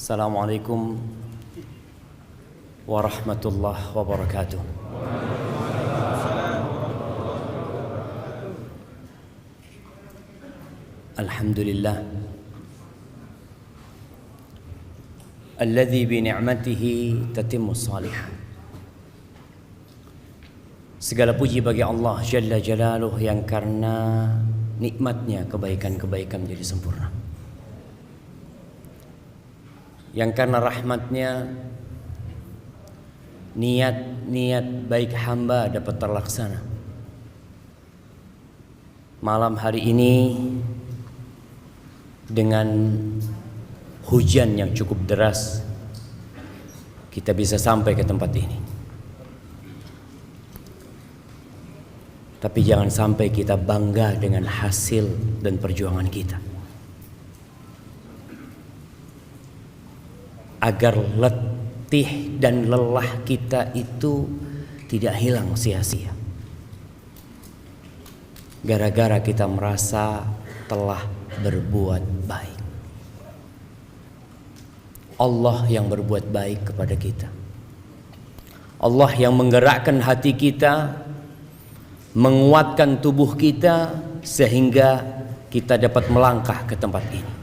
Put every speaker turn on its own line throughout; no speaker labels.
Assalamualaikum warahmatullahi wabarakatuh. Alhamdulillah alladzi bi ni'matihi tatimmus shalihat. Segala puji bagi Allah Jalla Jalaluh yang karena nikmatnya kebaikan-kebaikan menjadi sempurna, yang karena rahmatnya niat-niat baik hamba dapat terlaksana. Malam hari ini dengan hujan yang cukup deras kita bisa sampai ke tempat ini. Tapi jangan sampai kita bangga dengan hasil dan perjuangan kita, agar letih dan lelah kita itu tidak hilang sia-sia gara-gara kita merasa telah berbuat baik. Allah yang berbuat baik kepada kita, Allah yang menggerakkan hati kita, menguatkan tubuh kita sehingga kita dapat melangkah ke tempat ini.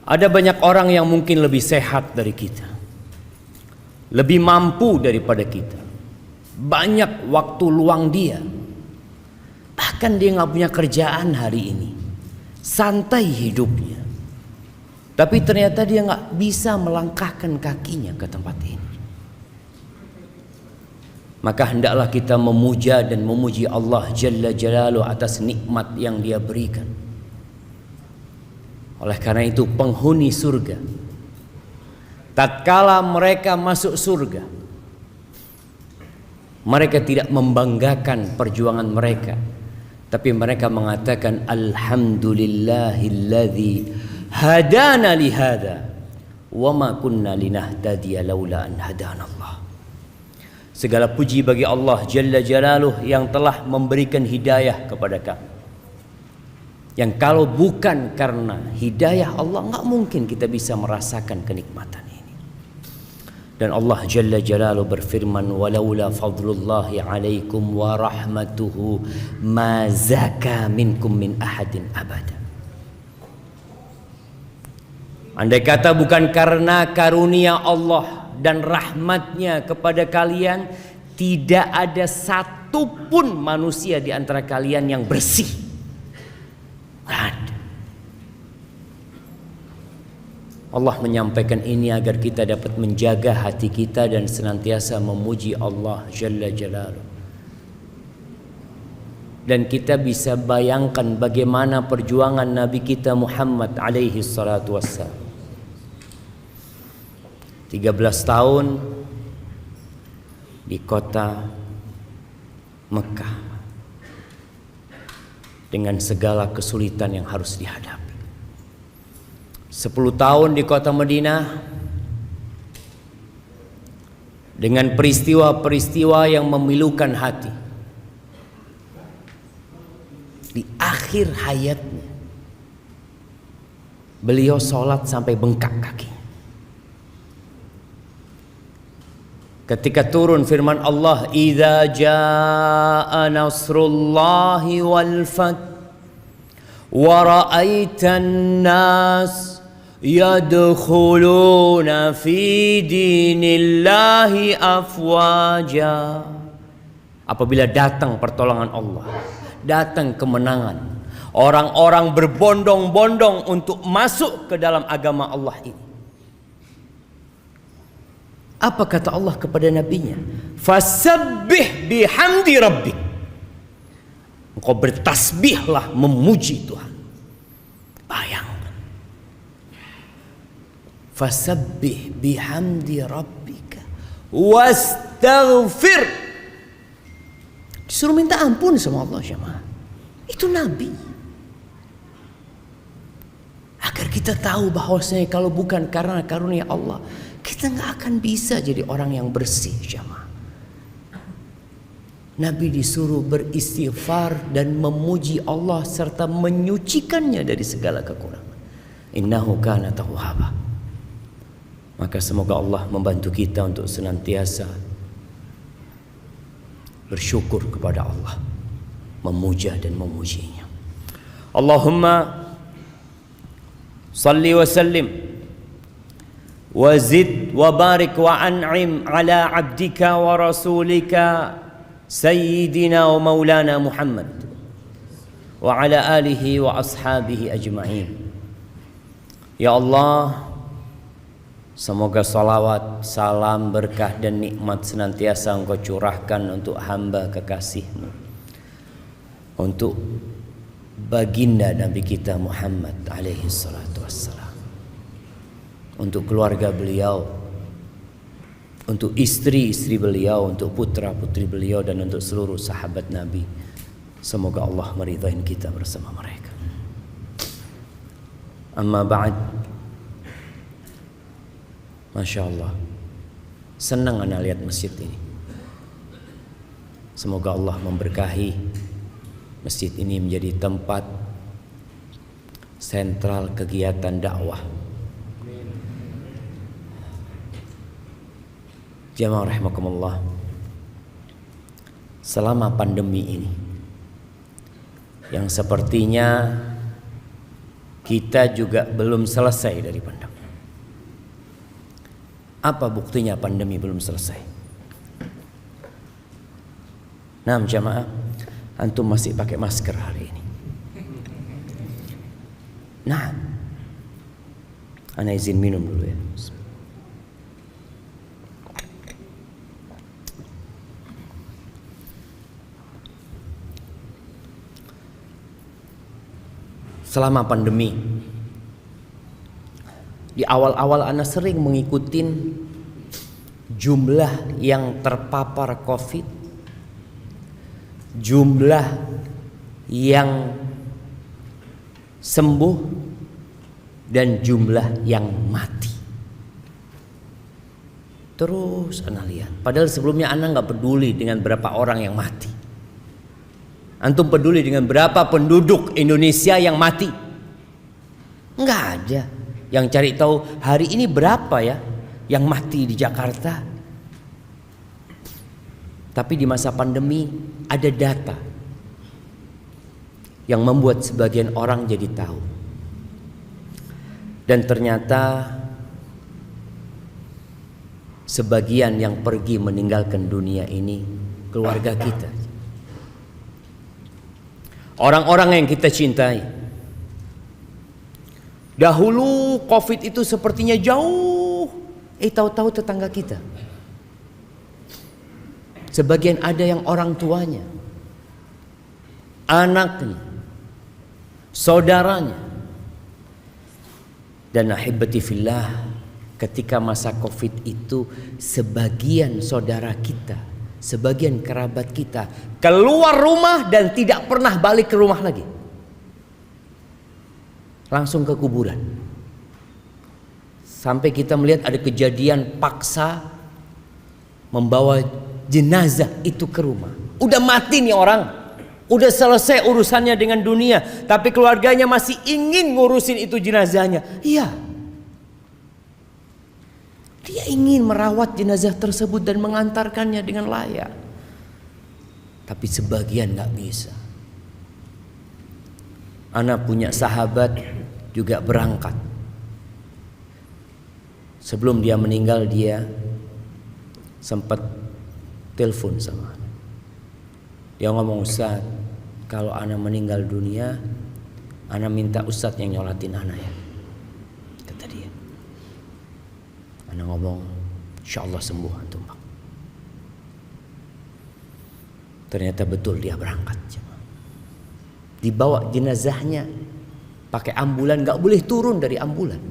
Ada banyak orang yang mungkin lebih sehat dari kita, lebih mampu daripada kita, banyak waktu luang dia, bahkan dia nggak punya kerjaan hari ini, santai hidupnya, tapi ternyata dia nggak bisa melangkahkan kakinya ke tempat ini. Maka hendaklah kita memuja dan memuji Allah Jalla Jalaluh atas nikmat yang Dia berikan. Oleh karena itu penghuni surga, tatkala mereka masuk surga, mereka tidak membanggakan perjuangan mereka, tapi mereka mengatakan alhamdulillahilladzi hadana lihada wa ma kunna linahtadiya laula an hadanallah. Segala puji bagi Allah Jalla Jalaluh yang telah memberikan hidayah kepada kami, yang kalau bukan karena hidayah Allah nggak mungkin kita bisa merasakan kenikmatan ini. Dan Allah Jalla Jalaluh berfirman, walaula fadlullahi alaikum wa rahmatuhu ma zaka minkum min ahadin abada. Andai kata bukan karena karunia Allah dan rahmatnya kepada kalian, tidak ada satupun manusia di antara kalian yang bersih. Tidak ada. Allah menyampaikan ini agar kita dapat menjaga hati kita dan senantiasa memuji Allah Jalla Jalaluh. Dan kita bisa bayangkan bagaimana perjuangan Nabi kita Muhammad alaihi salatu wassalam. 13 tahun di kota Mekah dengan segala kesulitan yang harus dihadapi. 10 tahun di kota Madinah dengan peristiwa-peristiwa yang memilukan hati. Di akhir hayatnya beliau sholat sampai bengkak kaki. Ketika turun firman Allah, idza jaa nasrullahi wal fath wa ra'aitan nas yadkhuluna fi dinillahi afwaja. Apabila datang pertolongan Allah, datang kemenangan, orang-orang berbondong-bondong untuk masuk ke dalam agama Allah ini. Apa kata Allah kepada nabinya? Fasabbih bihamdi rabbik. Engkau bertasbihlah memuji Tuhan. Bayangkan. Fasabbih bihamdi rabbika wastaghfir. Disuruh minta ampun sama Allah jemaah. Itu nabi. Agar kita tahu bahwasanya kalau bukan karena karunia Allah, kita nggak akan bisa jadi orang yang bersih jemaah. Nabi disuruh beristighfar dan memuji Allah serta menyucikannya dari segala kekurangan. Innahu kana tawwaba. Maka semoga Allah membantu kita untuk senantiasa bersyukur kepada Allah, memuja dan memujinya. Allahumma salli wa sallim wa zid wa barik wa an'im ala abdika wa rasulika sayyidina wa maulana Muhammad wa ala alihi wa ashabihi ajma'in. Ya Allah, semoga salawat, salam, berkah dan nikmat senantiasa Engkau curahkan untuk hamba kekasih-Mu, untuk baginda Nabi kita Muhammad alaihi salatu wassalam, untuk keluarga beliau, untuk istri-istri beliau, untuk putra-putri beliau, dan untuk seluruh sahabat Nabi. Semoga Allah meridhai kita bersama mereka. Amma ba'd. Masya Allah, senang ana lihat masjid ini. Semoga Allah memberkahi masjid ini menjadi tempat sentral kegiatan dakwah. Jamaah rahimakumullah, selama pandemi ini yang sepertinya kita juga belum selesai dari pandemi. Apa buktinya pandemi belum selesai? Nah, jamaah, antum masih pakai masker hari ini. Nah, ana izin minum dulu ya. Selama pandemi, di awal-awal ana sering mengikuti jumlah yang terpapar COVID, jumlah yang sembuh, dan jumlah yang mati. Terus ana lihat, padahal sebelumnya ana nggak peduli dengan berapa orang yang mati. Antum peduli dengan berapa penduduk Indonesia yang mati? Enggak ada. Yang cari tahu hari ini berapa ya yang mati di Jakarta. Tapi di masa pandemi ada data yang membuat sebagian orang jadi tahu. Dan ternyata sebagian yang pergi meninggalkan dunia ini keluarga kita. Orang-orang yang kita cintai. Dahulu COVID itu sepertinya jauh, tahu-tahu tetangga kita. Sebagian ada yang orang tuanya, anaknya, saudaranya. Dan ahibati fillah, ketika masa COVID itu sebagian saudara kita, sebagian kerabat kita keluar rumah dan tidak pernah balik ke rumah lagi. Langsung ke kuburan. Sampai kita melihat ada kejadian paksa membawa jenazah itu ke rumah. Udah mati nih orang, udah selesai urusannya dengan dunia, tapi keluarganya masih ingin ngurusin itu jenazahnya. Iya, dia ingin merawat jenazah tersebut dan mengantarkannya dengan layak. Tapi sebagian gak bisa. Ana punya sahabat juga berangkat. Sebelum dia meninggal, dia sempat telepon sama ana. Dia ngomong, Ustaz, kalau ana meninggal dunia, ana minta Ustaz yang nyolatin ana ya. Kata dia. Ana ngomong, insyaallah sembuh antum. Ternyata betul dia berangkat. Dibawa jenazahnya pakai ambulan, gak boleh turun dari ambulan.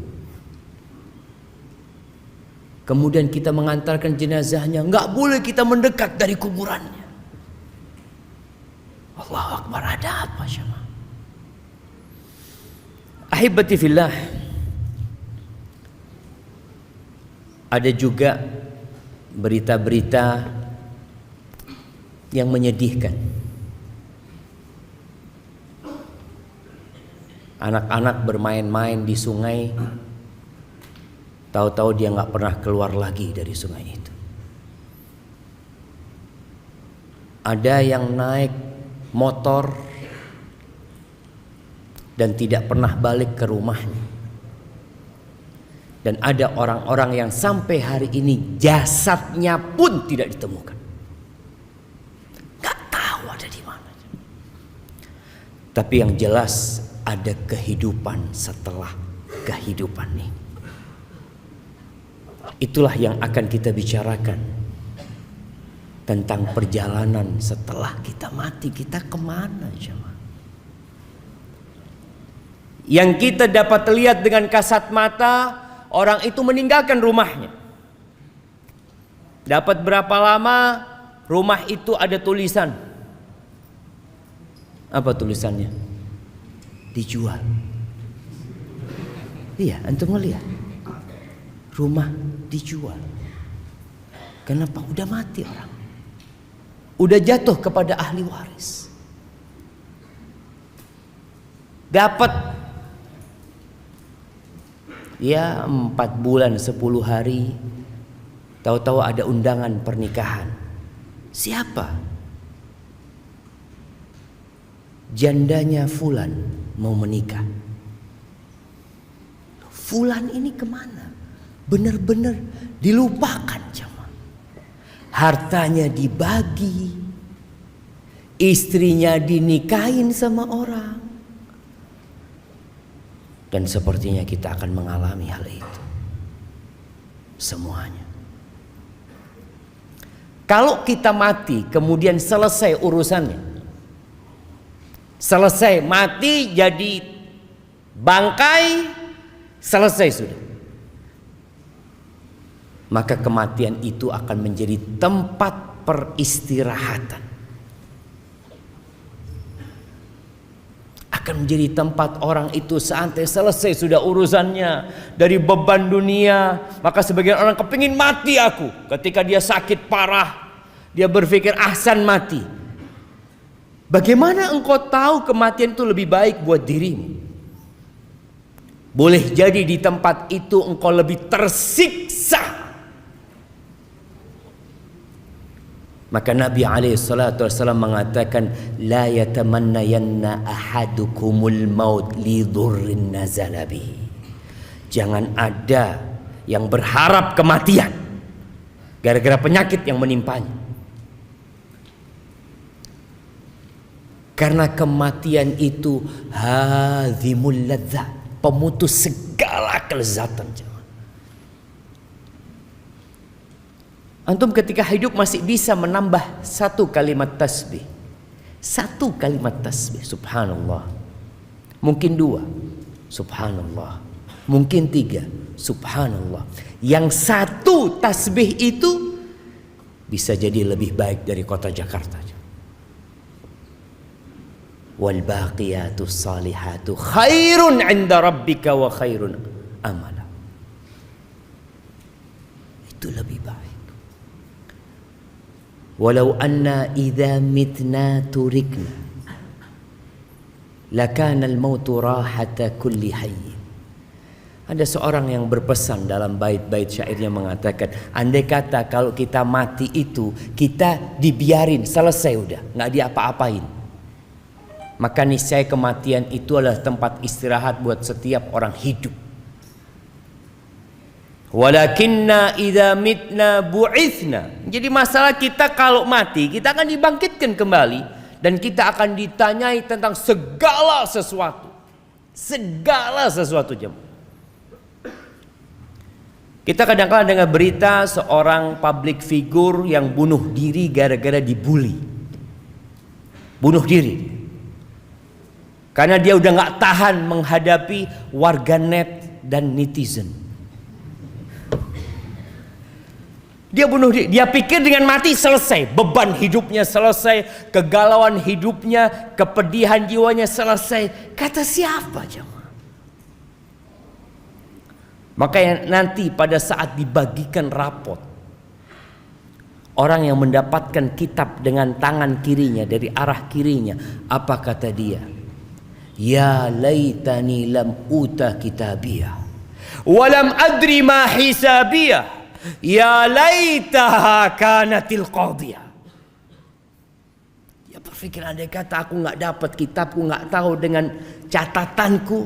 Kemudian kita mengantarkan jenazahnya, gak boleh kita mendekat dari kuburannya. Allahu Akbar, ada apa syama? Ahibati fillah, ada juga berita-berita yang menyedihkan. Anak-anak bermain-main di sungai Tahu-tahu dia nggak pernah keluar lagi dari sungai itu. Ada yang naik motor dan tidak pernah balik ke rumahnya. Dan ada orang-orang yang sampai hari ini jasadnya pun tidak ditemukan. Gak tahu ada di mana. Tapi yang jelas ada kehidupan setelah kehidupan ini. Itulah yang akan kita bicarakan. Tentang perjalanan setelah kita mati. Kita kemana jemaah? Yang kita dapat lihat dengan kasat mata, orang itu meninggalkan rumahnya. Dapat berapa lama, rumah itu ada tulisan. Apa tulisannya? Dijual. Iya, antum ngelihat. Rumah dijual. Kenapa? Udah mati orang. Udah jatuh kepada ahli waris. Dapat ya 4 bulan 10 hari, tahu-tahu ada undangan pernikahan. Siapa? Jandanya Fulan mau menikah. Fulan ini kemana? Benar-benar dilupakan jemaah. Hartanya dibagi, istrinya dinikahin sama orang. Dan sepertinya kita akan mengalami hal itu. Semuanya. Kalau kita mati kemudian selesai urusannya. Selesai mati jadi bangkai, selesai sudah. Maka kematian itu akan menjadi tempat peristirahatan. Akan menjadi tempat orang itu santai, selesai sudah urusannya dari beban dunia. Maka sebagian orang kepingin mati aku. Ketika dia sakit parah, dia berpikir ahsan mati. Bagaimana engkau tahu kematian itu lebih baik buat dirimu? Boleh jadi di tempat itu engkau lebih tersiksa. Maka Nabi SAW mengatakan, la yatamannayanna ahadukumul maut li dhurrin nazala bihi. Jangan ada yang berharap kematian gara-gara penyakit yang menimpanya. Karena kematian itu hadzimul ladzat, pemutus segala kelezatan. Antum ketika hidup masih bisa menambah 1 kalimat tasbih. 1 kalimat tasbih, subhanallah. Mungkin 2, subhanallah. Mungkin 3, subhanallah. Yang 1 tasbih itu bisa jadi lebih baik dari kota Jakarta. Wal baqiyatus salihatu khairun 'inda rabbika wa khairun amala. Itu lebih baik. Walau anna idza mitna turikna lakana al-mautu rahata kulli hayy. Ada seorang yang berpesan dalam bait-bait syairnya mengatakan, andai kata kalau kita mati itu kita dibiarin selesai udah, nggak diapa-apain, maka niscaya kematian itu adalah tempat istirahat buat setiap orang hidup. Walakinna idza mitna bu'itsna. Jadi masalah kita kalau mati, kita akan dibangkitkan kembali dan kita akan ditanyai tentang segala sesuatu. Segala sesuatu jemaah. Kita kadang-kadang dengar berita seorang public figure yang bunuh diri gara-gara dibully. Bunuh diri. Karena dia udah gak tahan menghadapi warganet dan netizen. Dia bunuh diri. Dia pikir dengan mati selesai. Beban hidupnya selesai. Kegalauan hidupnya, kepedihan jiwanya selesai. Kata siapa jemaah? Maka nanti pada saat dibagikan rapot, orang yang mendapatkan kitab dengan tangan kirinya, dari arah kirinya, apa kata dia? Ya laitani lam uta kitabiyah. Walam adri ma hisabiyah. Ya laitaha kanatil qadiyah. Dia berpikir, andai kata aku nggak dapat kitabku, nggak tahu dengan catatanku,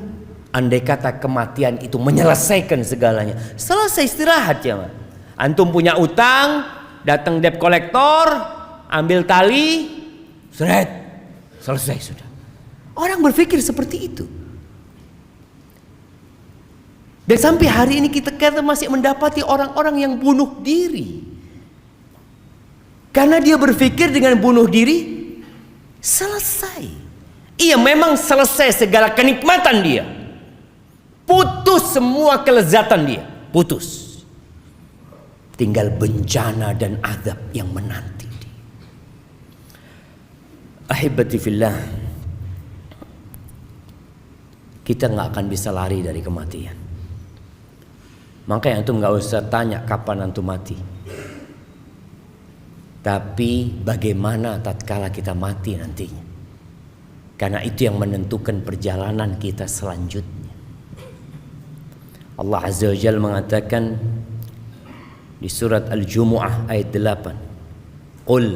andai kata kematian itu menyelesaikan segalanya. Selesai, istirahat ya. Antum punya utang, datang debt collector, ambil tali, seret, selesai sudah. Orang berpikir seperti itu. Dan sampai hari ini kita masih mendapati orang-orang yang bunuh diri. Karena dia berpikir dengan bunuh diri selesai. Iya, memang selesai segala kenikmatan dia. Putus semua kelezatan dia, putus. Tinggal bencana dan azab yang menanti dia. Ahibati fillah, kita nggak akan bisa lari dari kematian. Makanya antum nggak usah tanya kapan antum mati, tapi bagaimana tatkala kita mati nantinya. Karena itu yang menentukan perjalanan kita selanjutnya. Allah Azza wa Jalla mengatakan di surat Al-Jumu'ah ayat 8, Qul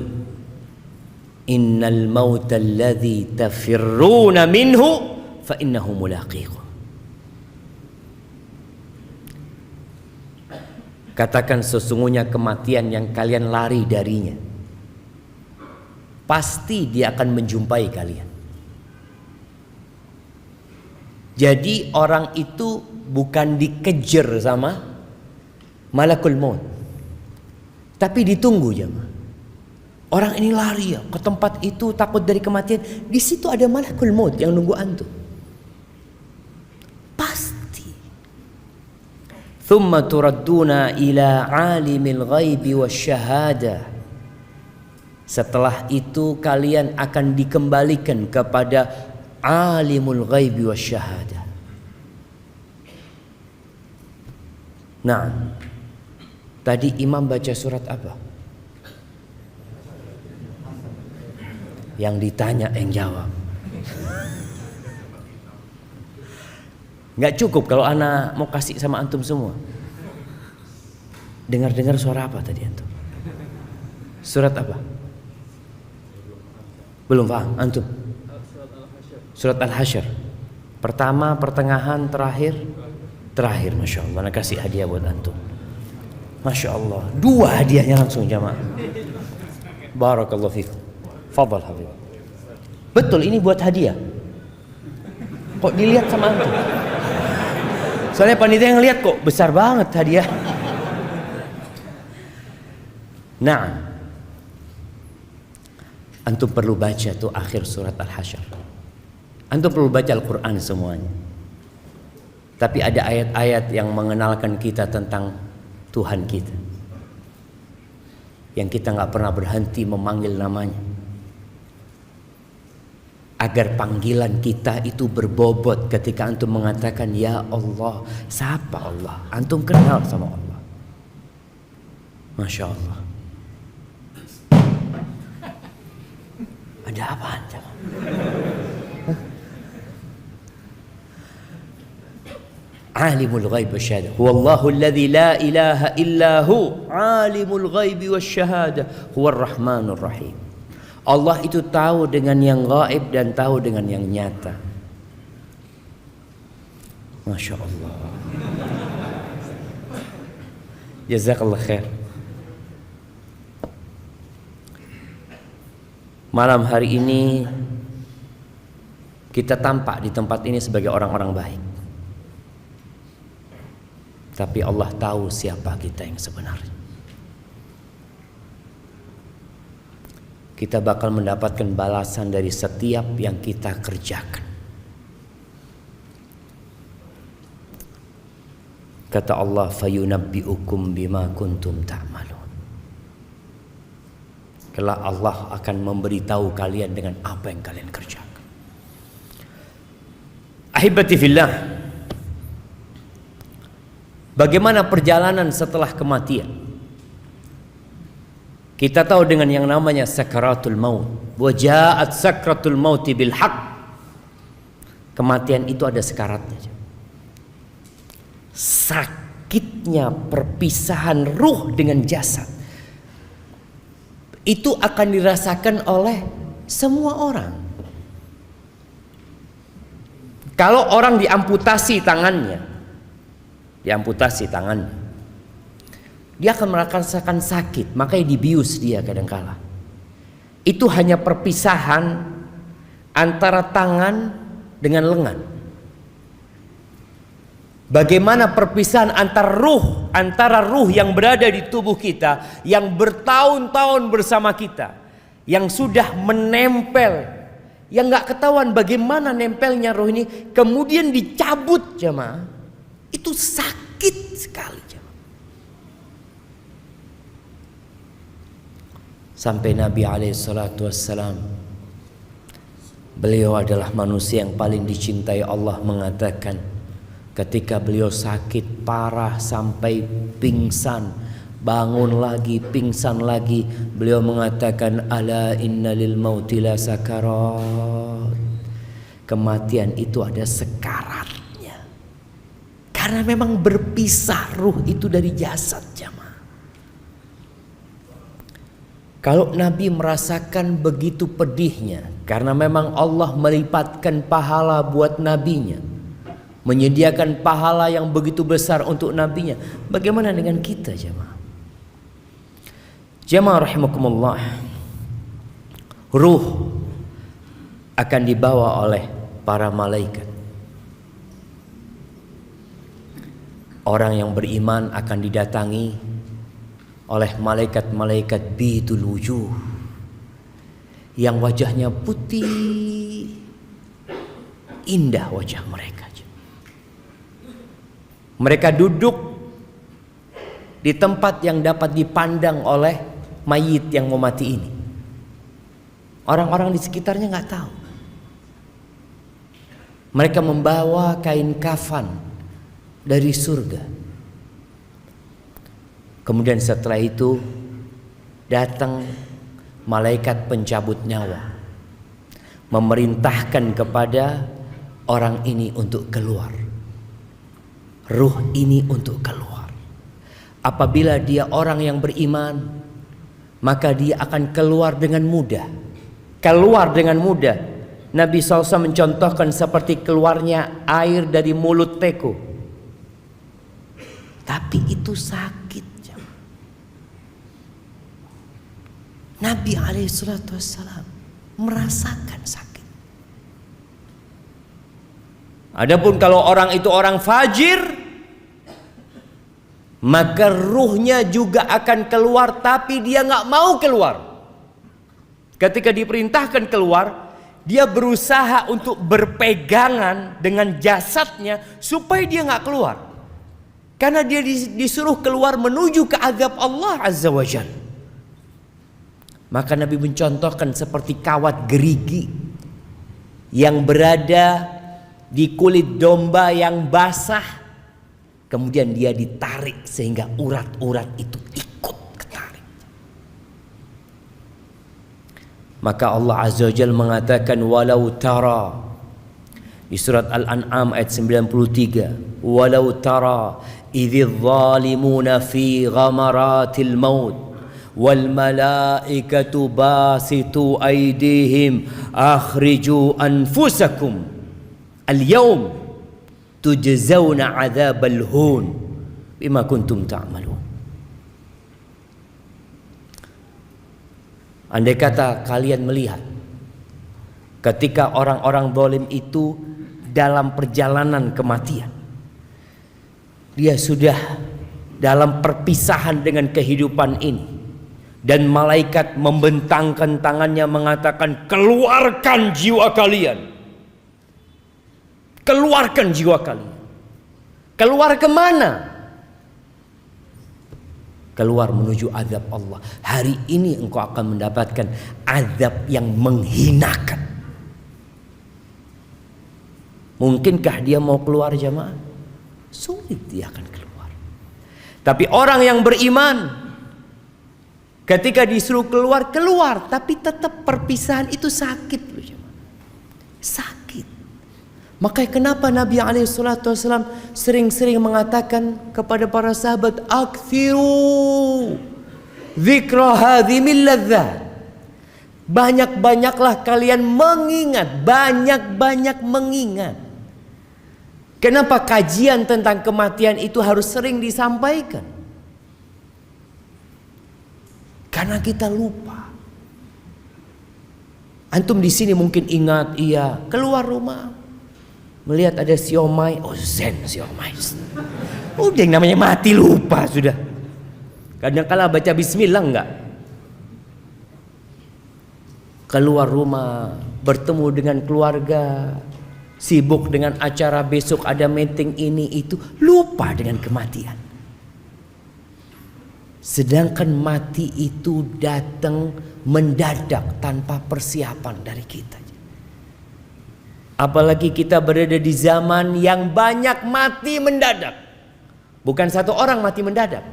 innal mauta alladhi tafirruna minhu fa innahu mulaqikum. Katakan, sesungguhnya kematian yang kalian lari darinya, pasti dia akan menjumpai kalian. Jadi orang itu bukan dikejar sama malakul maut, tapi ditunggu jemaah. Orang ini lari ya ke tempat itu, takut dari kematian. Di situ ada malakul maut yang nunggu antum. Pasti. Thumma turadduna ila alimil ghaibi wasyahadah. Setelah itu kalian akan dikembalikan kepada alimul ghaibi wasyahadah. Nah, tadi imam baca surat apa? Yang ditanya yang jawab. Nggak cukup kalau ana mau kasih sama antum semua. Dengar-dengar suara apa tadi antum? Surat apa? Belum paham antum? Surat Al-Hasyr. Pertama, pertengahan, terakhir. Terakhir, Masya Allah. Ana kasih hadiah buat antum. Masya Allah. 2 hadiahnya langsung jamaah. Barakallahu fikum. Fadal Habib. Betul, ini buat hadiah. Kok dilihat sama antum? Soalnya panitia yang lihat kok besar banget hadiah. Nah, antum perlu baca tuh akhir surat Al-Hasyr. Antum perlu baca Al-Quran semuanya. Tapi ada ayat-ayat yang mengenalkan kita tentang Tuhan kita, yang kita nggak pernah berhenti memanggil namanya, agar panggilan kita itu berbobot ketika antum mengatakan ya Allah. Siapa Allah? Antum kenal sama Allah. Masya Allah. Ada apaan? Alimul ghaib wasyahadah. Huwallahu alladzi la ilaha illahu alimul ghaib wasyahadah. Huwar rahmanur rahim. Allah itu tahu dengan yang gaib dan tahu dengan yang nyata. Masya Allah. Jazakallah khair. Malam hari ini kita tampak di tempat ini sebagai orang-orang baik, tapi Allah tahu siapa kita yang sebenarnya. Kita bakal mendapatkan balasan dari setiap yang kita kerjakan. Kata Allah, fayunabbi'ukum bima kuntum ta'malun. Kelak Allah akan memberitahu kalian dengan apa yang kalian kerjakan. Ahibati fillah, bagaimana perjalanan setelah kematian? Kita tahu dengan yang namanya sakaratul maut. Wa ja'at sakratul mauti bil haqq. Kematian itu ada sekaratnya. sakitnya perpisahan ruh dengan jasad itu akan dirasakan oleh semua orang. Kalau orang diamputasi tangannya, dia akan merasakan sakit, makanya dibius dia kadangkala. Itu hanya perpisahan antara tangan dengan lengan. Bagaimana perpisahan antara ruh yang berada di tubuh kita, yang bertahun-tahun bersama kita, yang sudah menempel, yang gak ketahuan bagaimana nempelnya ruh ini, kemudian dicabut jemaah, itu sakit sekali jemaah. Sampai Nabi SAW, beliau adalah manusia yang paling dicintai Allah, mengatakan ketika beliau sakit parah sampai pingsan, bangun lagi, pingsan lagi, beliau mengatakan, ala inna lil mauti la sakarat. Kematian itu ada sekaratnya. Karena memang berpisah ruh itu dari jasad jamaah. Kalau Nabi merasakan begitu pedihnya, karena memang Allah melipatkan pahala buat nabinya, menyediakan pahala yang begitu besar untuk nabinya, bagaimana dengan kita jemaah? Jemaah rahimakumullah, ruh akan dibawa oleh para malaikat. Orang yang beriman akan didatangi oleh malaikat-malaikat bidul wujuh, yang wajahnya putih, indah wajah mereka. Mereka duduk di tempat yang dapat dipandang oleh mayit yang mau mati ini. Orang-orang di sekitarnya nggak tahu. Mereka membawa kain kafan dari surga. Kemudian setelah itu datang malaikat pencabut nyawa, memerintahkan kepada orang ini untuk keluar. Ruh ini untuk keluar. Apabila dia orang yang beriman, maka dia akan keluar dengan mudah. Keluar dengan mudah. Nabi SAW mencontohkan seperti keluarnya air dari mulut teko. Tapi itu sakit. Nabi SAW merasakan sakit. Adapun kalau orang itu orang fajir, maka ruhnya juga akan keluar, tapi dia nggak mau keluar. Ketika diperintahkan keluar, dia berusaha untuk berpegangan dengan jasadnya supaya dia nggak keluar, karena dia disuruh keluar menuju ke azab Allah Azza wa Jalla. Maka Nabi mencontohkan seperti kawat gerigi yang berada di kulit domba yang basah, kemudian dia ditarik sehingga urat-urat itu ikut ketarik. Maka Allah Azza wa Jalla mengatakan, walau tara, di surat Al-An'am ayat 93, walau tara idz zalimuna fi ghamaratil maut wal malaikatu basitu aydihim akhriju anfusakum al yawm tujzauna adzabal hun bima kuntum ta'malun. Andai kata kalian melihat ketika orang-orang zalim itu dalam perjalanan kematian, dia sudah dalam perpisahan dengan kehidupan ini, dan malaikat membentangkan tangannya mengatakan, keluarkan jiwa kalian. Keluarkan jiwa kalian. Keluar kemana? Keluar menuju azab Allah. Hari ini engkau akan mendapatkan azab yang menghinakan. Mungkinkah dia mau keluar jamaah? Sulit dia akan keluar. Tapi orang yang beriman, ketika disuruh keluar, keluar. Tapi tetap perpisahan itu sakit loh jemaah. Sakit. Maka kenapa Nabi SAW sering-sering mengatakan kepada para sahabat, aktsiru dzikra hadhimil ladzat. Banyak-banyaklah kalian mengingat, banyak-banyak mengingat. Kenapa kajian tentang kematian itu harus sering disampaikan? Karena kita lupa. Antum di sini mungkin ingat, iya, keluar rumah melihat ada siomay, oh zen siomay. Udah yang namanya mati lupa sudah. Kadang-kala baca bismillah enggak. Keluar rumah, bertemu dengan keluarga, sibuk dengan acara besok ada meeting ini itu, lupa dengan kematian. Sedangkan mati itu datang mendadak tanpa persiapan dari kita. Apalagi kita berada di zaman yang banyak mati mendadak. Bukan satu orang mati mendadak,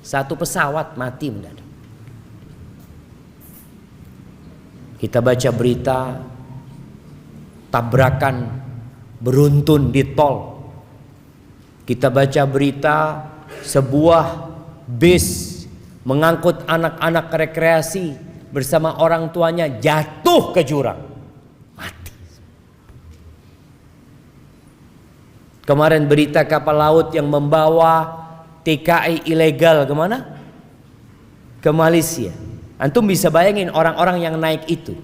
satu pesawat mati mendadak. Kita baca berita tabrakan beruntun di tol. Kita baca berita sebuah bis mengangkut anak-anak rekreasi bersama orang tuanya jatuh ke jurang, mati. Kemarin berita kapal laut yang membawa TKI ilegal kemana? Ke Malaysia. Antum bisa bayangin orang-orang yang naik itu.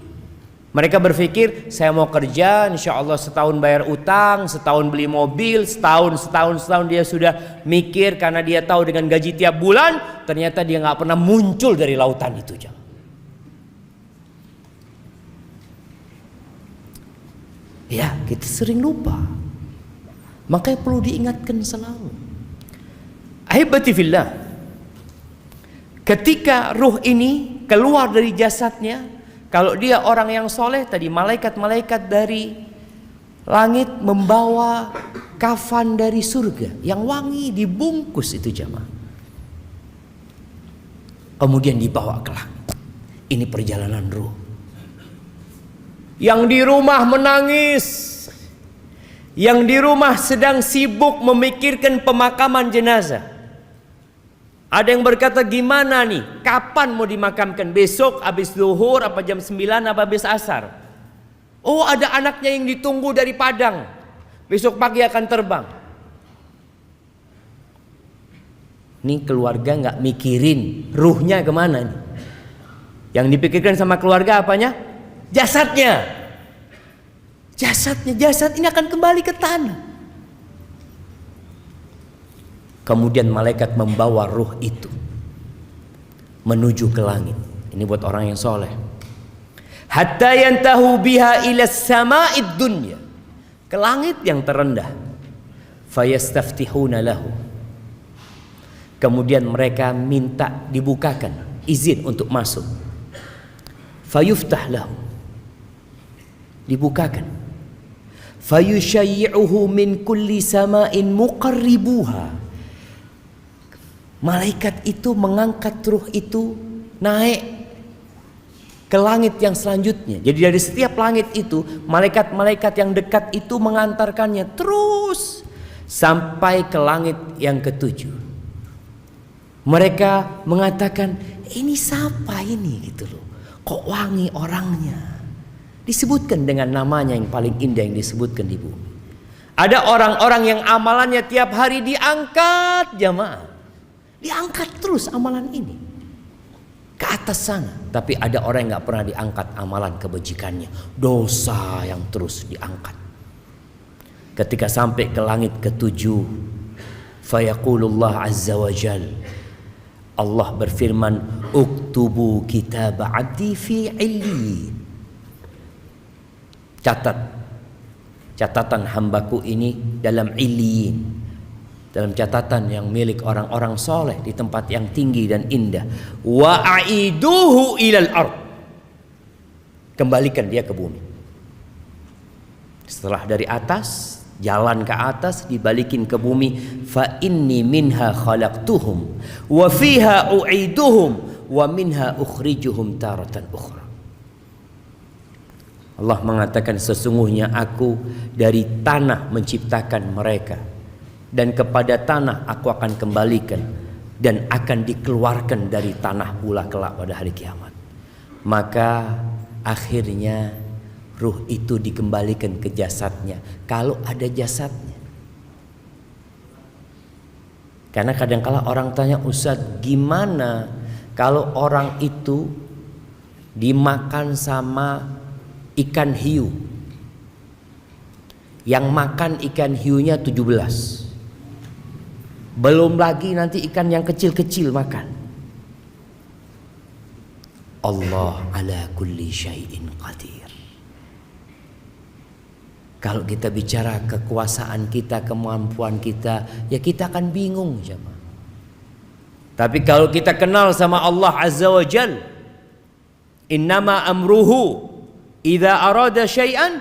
Mereka berpikir, saya mau kerja, insya Allah setahun bayar utang, setahun beli mobil, setahun dia sudah mikir karena dia tahu dengan gaji tiap bulan, ternyata dia nggak pernah muncul dari lautan itu. Ya, kita sering lupa. Makanya perlu diingatkan selalu. Ahibati fillah, ketika ruh ini keluar dari jasadnya, kalau dia orang yang soleh tadi, malaikat-malaikat dari langit membawa kafan dari surga yang wangi, dibungkus itu jamaah. Kemudian dibawa ke langit. Ini perjalanan ruh. Yang di rumah menangis, yang di rumah sedang sibuk memikirkan pemakaman jenazah. Ada yang berkata, gimana nih, kapan mau dimakamkan? Besok habis zuhur, apa jam 9, apa habis asar? Oh, ada anaknya yang ditunggu dari Padang, besok pagi akan terbang. Nih keluarga gak mikirin ruhnya kemana nih. Yang dipikirkan sama keluarga apanya? Jasadnya. Jasad ini akan kembali ke tanah. Kemudian malaikat membawa ruh itu menuju ke langit. Ini buat orang yang soleh. Hatta yantahu biha ila sama'id dunya, ke langit yang terendah. Fayastaftihuna lahu, kemudian mereka minta dibukakan izin untuk masuk. Fayuftah lahu, dibukakan. Fayushayyi'uhu min kulli sama'in muqarribuha, malaikat itu mengangkat ruh itu naik ke langit yang selanjutnya. Jadi dari setiap langit itu, malaikat-malaikat yang dekat itu mengantarkannya terus sampai ke langit yang ketujuh. Mereka mengatakan, ini siapa ini gitu loh, kok wangi orangnya. Disebutkan dengan namanya yang paling indah yang disebutkan di bumi. Ada orang-orang yang amalannya tiap hari diangkat jamaah. Diangkat terus amalan ini ke atas sana. Tapi ada orang yang gak pernah diangkat amalan kebajikannya, dosa yang terus diangkat. Ketika sampai ke langit ketujuh, fayaqulullah azza wa jal, Allah berfirman, uktubu kitab abdi fi illiyin, catatan hambaku ini dalam illiyin, dalam catatan yang milik orang-orang soleh di tempat yang tinggi dan indah. Wa aiduhu ilal ard, kembalikan dia ke bumi. Setelah dari atas, jalan ke atas, dibalikin ke bumi. Fa inni minha khalaqtuhum wa fiha u'iduhum wa minha ukhrijuhum taratan ukhra. Allah mengatakan, sesungguhnya aku dari tanah menciptakan mereka, dan kepada tanah aku akan kembalikan, dan akan dikeluarkan dari tanah pula kelak pada hari kiamat. Maka akhirnya ruh itu dikembalikan ke jasadnya, kalau ada jasadnya. Karena kadang-kala orang tanya, Ustadz, gimana kalau orang itu dimakan sama ikan hiu? Yang makan ikan hiunya 17. Belum lagi nanti ikan yang kecil-kecil makan. Allah ala kulli syai'in qadir. Kalau kita bicara kekuasaan kita, kemampuan kita, ya kita akan bingung jemaah. Tapi kalau kita kenal sama Allah Azza wa Jal, innama amruhu idza arada syai'an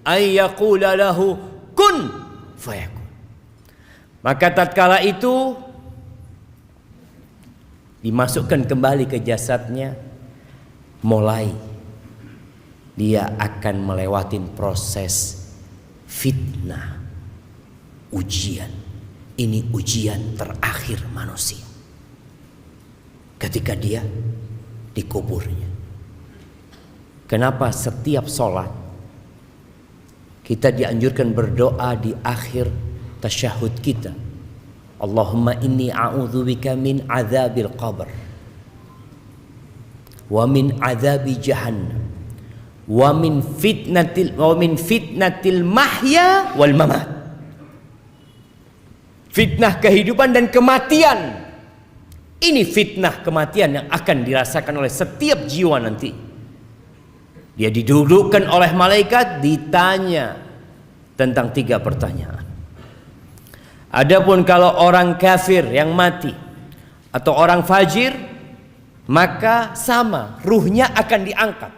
ay yaqula lahu kun fayakun. Maka tatkala itu dimasukkan kembali ke jasadnya, mulai dia akan melewati proses fitnah, ujian. Ini ujian terakhir manusia ketika dia dikuburnya. Kenapa setiap sholat kita dianjurkan berdoa di akhir tasyahud kita, Allahumma inni a'udzubika min adzabil qabr wa min adzabi jahannam wa min fitnatil mahya wal mamat. Fitnah kehidupan dan kematian. Ini fitnah kematian yang akan dirasakan oleh setiap jiwa nanti. Dia didudukkan oleh malaikat, ditanya tentang 3 pertanyaan. Adapun kalau orang kafir yang mati atau orang fajir, maka sama, ruhnya akan diangkat.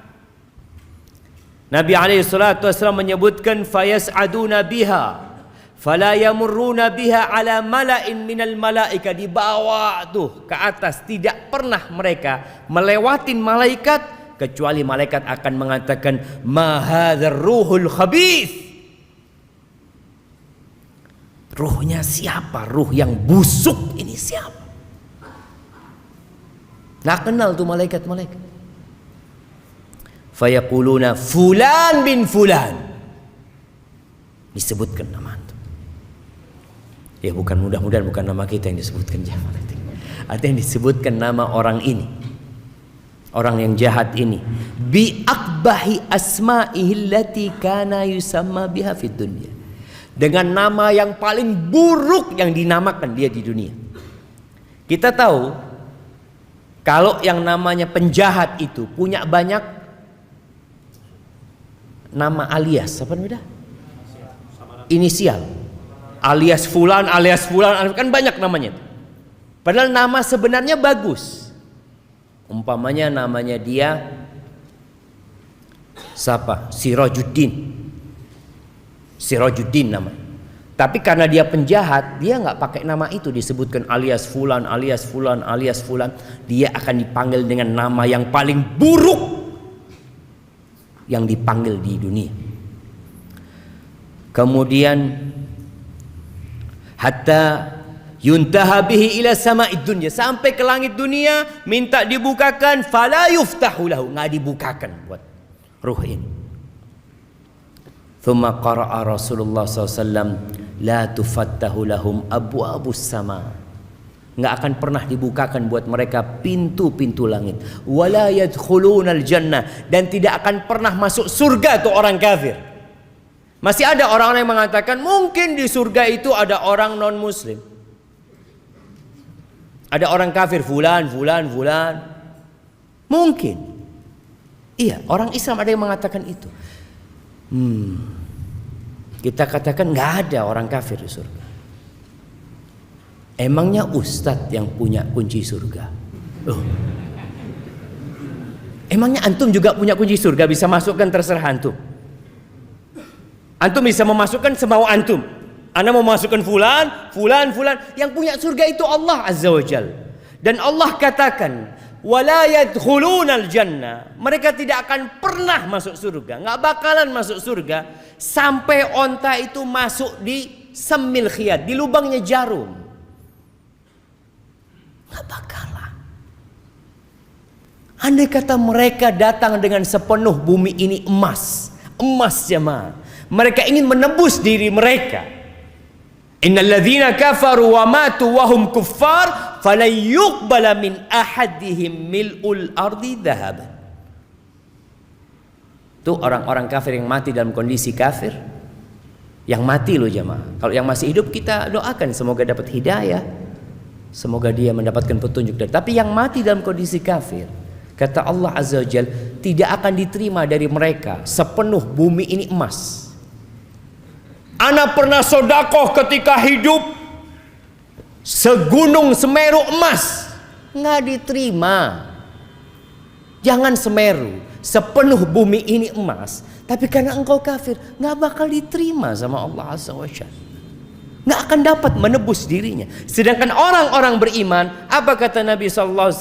Nabi SAW menyebutkan, fayas'aduna biha fala yamurruna biha ala mala'in minal malaika. Dibawa tuh ke atas, tidak pernah mereka melewatin malaikat kecuali malaikat akan mengatakan, ma hadzal ruhul khabith. Ruhnya siapa? Ruh yang busuk ini siapa? Nggak kenal tuh malaikat-malaikat. Fayaquluna fulan bin fulan. Disebutkan nama antum. Ya bukan, mudah-mudahan bukan nama kita yang disebutkan jamaah. Artinya disebutkan nama orang ini. Orang yang jahat ini. Bi aqbahi asma'ihi allati kana yusamma biha fid dunya. Dengan nama yang paling buruk yang dinamakan dia di dunia. Kita tahu kalau yang namanya penjahat itu punya banyak nama alias, apa namanya? Inisial. Alias fulan, kan banyak namanya. Padahal nama sebenarnya bagus. Umpamanya namanya dia siapa? Sirajuddin namanya. Tapi karena dia penjahat, dia nggak pakai nama itu, disebutkan alias fulan. Dia akan dipanggil dengan nama yang paling buruk yang dipanggil di dunia. Kemudian hatta yuntaha bihi ila sama'id dunya, sampai ke langit dunia minta dibukakan, fala yuftahu lahu, nggak dibukakan buat ruh ini. Thumma qara'a Rasulullah SAW, la tufattahu lahum abwabus sama, nggak akan pernah dibukakan buat mereka pintu-pintu langit. Wala yadkhulunal jannah, dan tidak akan pernah masuk surga tuh orang kafir. Masih ada orang-orang yang mengatakan mungkin di surga itu ada orang non muslim, ada orang kafir, fulan. Mungkin iya, orang Islam ada yang mengatakan itu. Kita katakan nggak ada orang kafir di surga. Emangnya ustadz yang punya kunci surga? Emangnya antum juga punya kunci surga, bisa masukkan terserah antum? Antum bisa memasukkan semau antum. Anda mau masukkan fulan. Yang punya surga itu Allah Azza wa Jal. Dan Allah katakan, wala yadkhulunal jannah. Mereka tidak akan pernah masuk surga, nggak bakalan masuk surga sampai onta itu masuk di semil khiyat, di lubangnya jarum. Nggak bakalan. Andai kata mereka datang dengan sepenuh bumi ini emas jemaah, mereka ingin menebus diri mereka. Innal ladzina kafaru wa matu wa hum kuffar falan yuqbala min ahadihim mil'ul ardi dhahaban. Itu orang-orang kafir yang mati dalam kondisi kafir. Yang mati loh jemaah. Kalau yang masih hidup kita doakan semoga dapat hidayah, semoga dia mendapatkan petunjuk. Tapi yang mati dalam kondisi kafir, kata Allah Azza wa Jalla, tidak akan diterima dari mereka sepenuh bumi ini emas. Ana pernah sodakoh ketika hidup segunung Semeru emas, nggak diterima. Jangan Semeru, sepenuh bumi ini emas, tapi karena engkau kafir, nggak bakal diterima sama Allah Azza wa Jalla. Nggak akan dapat menebus dirinya. Sedangkan orang-orang beriman, apa kata Nabi SAW?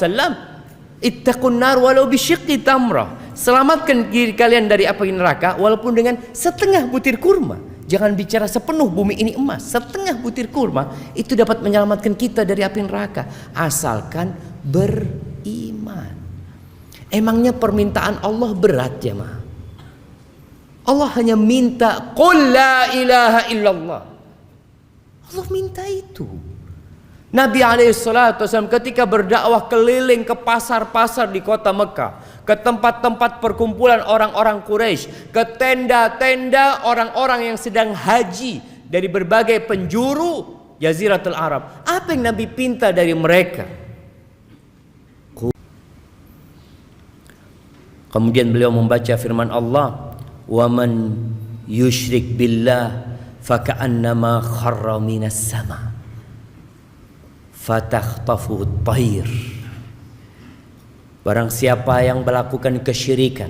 Ittaqun nar walau bisyiqqi tamrah. Selamatkan diri kalian dari api neraka walaupun dengan setengah butir kurma. Jangan bicara sepenuh bumi ini emas, setengah butir kurma itu dapat menyelamatkan kita dari api neraka, asalkan beriman. Emangnya permintaan Allah berat ya ma? Allah hanya minta qul la ilaha illallah. Allah minta itu. Nabi SAW ketika berdakwah keliling ke pasar-pasar di kota Mekah, ke tempat-tempat perkumpulan orang-orang Quraisy, ke tenda-tenda orang-orang yang sedang haji dari berbagai penjuru Jaziratul Arab. Apa yang Nabi pinta dari mereka? Kemudian beliau membaca firman Allah, "Wa man yusyrik billah faka'annama kharra minas sama fatakhtafu at-tayr." Barang siapa yang melakukan kesyirikan,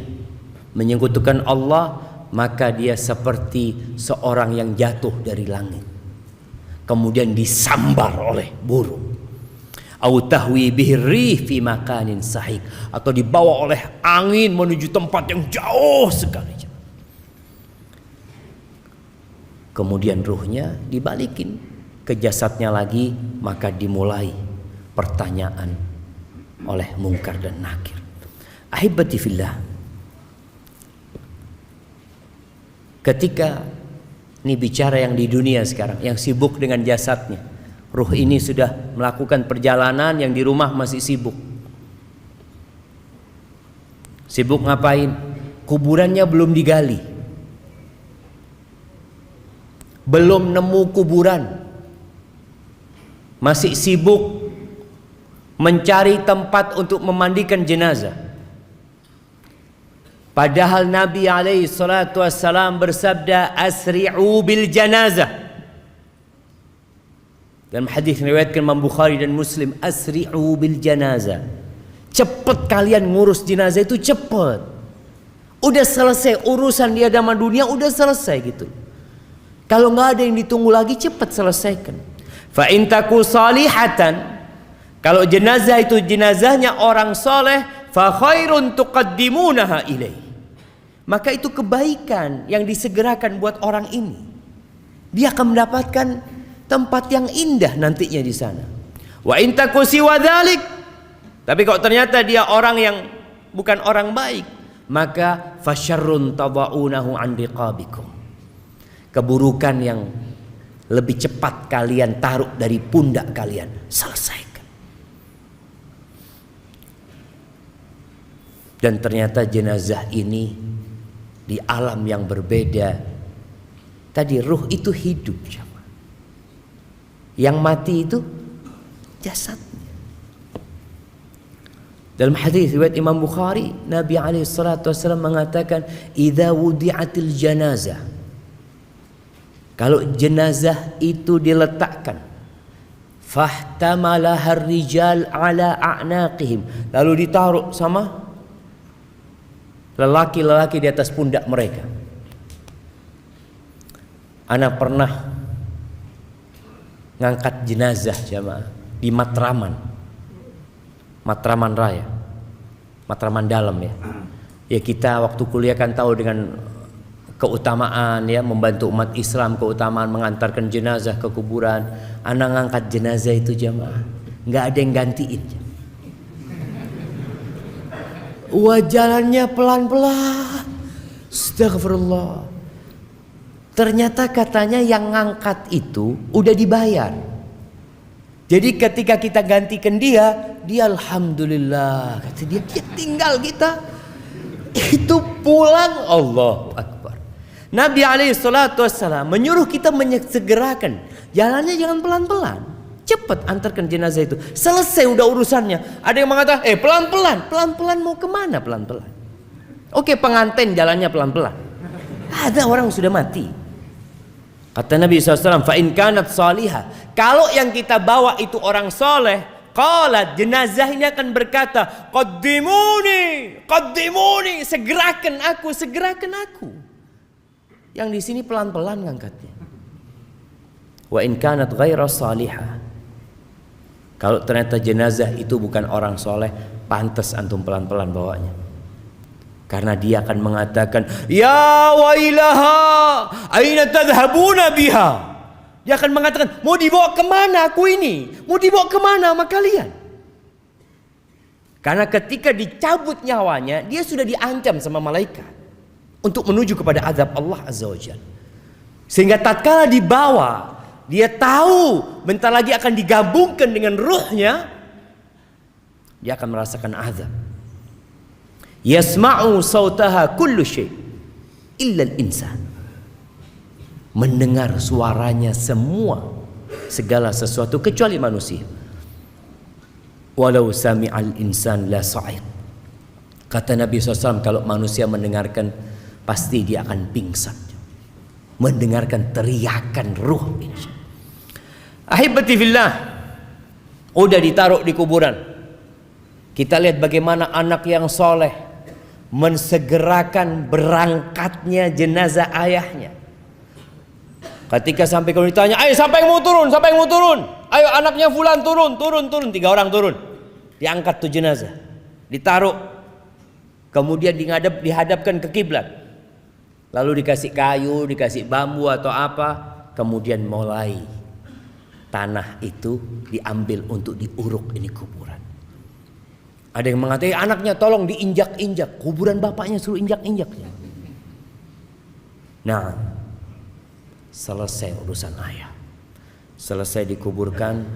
menyekutukan Allah, maka dia seperti seorang yang jatuh dari langit, kemudian disambar oleh burung. Au tahwi bihi rih fi makanin sahik, atau dibawa oleh angin menuju tempat yang jauh sekali. Kemudian ruhnya dibalikin ke jasadnya lagi, maka dimulai pertanyaan oleh Munkar dan Nakir. Ahibati fillah, ketika ini bicara yang di dunia sekarang, yang sibuk dengan jasadnya, ruh ini sudah melakukan perjalanan, yang di rumah masih sibuk. Sibuk ngapain? Kuburannya belum digali, belum nemu kuburan, masih sibuk mencari tempat untuk memandikan jenazah. Padahal Nabi SAW bersabda, asri'u bil janazah. Dalam hadis riwayatkan Imam Bukhari dan Muslim, asri'u bil janazah. Cepat kalian ngurus jenazah itu, cepat. Udah selesai urusan di hadapan dunia, udah selesai gitu. Kalau nggak ada yang ditunggu lagi, cepat selesaikan. Fa in taku salihatan, kalau jenazah itu jenazahnya orang soleh, fa khairun tuqaddimunaha ilaih, maka itu kebaikan yang disegerakan buat orang ini. Dia akan mendapatkan tempat yang indah nantinya di sana. Wa in taku siwa dzalik, tapi kalau ternyata dia orang yang bukan orang baik, maka fasyarrun tadaunahu an riqabikum, keburukan yang lebih cepat kalian taruh dari pundak kalian, selesaikan. Dan ternyata jenazah ini di alam yang berbeda. Tadi ruh itu hidup, yang mati itu jasadnya. Dalam hadis riwayat Imam Bukhari, Nabi SAW mengatakan, idza wudi'atil janazah, kalau jenazah itu diletakkan, fahtamalaha ar-rijal ala a'naqihim, lalu ditaruh sama lelaki-lelaki di atas pundak mereka. Ana pernah ngangkat jenazah jamaah di Matraman Raya. Matraman dalam ya. Ya kita waktu kuliah kan tahu dengan keutamaan ya membantu umat Islam, keutamaan mengantarkan jenazah ke kuburan. Anak ngangkat jenazah itu jamaah, nggak ada yang gantiin. Wah jalannya pelan-pelan. Astagfirullah. Ternyata katanya yang ngangkat itu udah dibayar. Jadi ketika kita gantikan dia alhamdulillah kata dia tinggal kita itu pulang. Allahu Akbar. Nabi SAW menyuruh kita menyegerakan jalannya, jangan pelan-pelan, cepat antarkan jenazah itu, selesai udah urusannya. Ada yang mengatakan pelan-pelan mau kemana pelan-pelan? Oke, pengantin jalannya pelan-pelan, ada orang sudah mati. Kata Nabi SAW, fa in kanat salihah, kalau yang kita bawa itu orang soleh, qalat, jenazah ini akan berkata, qaddimuni, segerakan aku. Yang di sini pelan-pelan ngangkatnya. Wa in kanat ghaira salihah, kalau ternyata jenazah itu bukan orang soleh, pantas antum pelan-pelan bawanya. Karena dia akan mengatakan, ya wailaha, aina tadhhabuna biha. Dia akan mengatakan, mau dibawa kemana aku ini? Mau dibawa kemana sama kalian? Karena ketika dicabut nyawanya, dia sudah diancam sama malaikat untuk menuju kepada azab Allah Azza wa Jalla. Sehingga tatkala dibawa, dia tahu bentar lagi akan digabungkan dengan ruhnya, dia akan merasakan azab. Yasma'u sautaha kullu syai' illa al-insan. Mendengar suaranya segala sesuatu kecuali manusia. Walau sami'al insan la sa'id. Kata Nabi SAW, kalau manusia mendengarkan pasti dia akan pingsan. Mendengarkan teriakan ruh ini. Ahibati fillah, udah ditaruh di kuburan. Kita lihat bagaimana anak yang soleh mensegerakan berangkatnya jenazah ayahnya. Ketika sampai kalau ditanya, ayo siapa yang mau turun? Ayo anaknya fulan turun. 3 orang turun. Diangkat tuh jenazah, ditaruh, kemudian dihadapkan ke kiblat. Lalu dikasih kayu, dikasih bambu atau apa, kemudian mulai tanah itu diambil untuk diuruk ini kuburan. Ada yang mengatakan anaknya tolong diinjak-injak, kuburan bapaknya suruh injak-injak. Nah, selesai urusan ayah, selesai dikuburkan.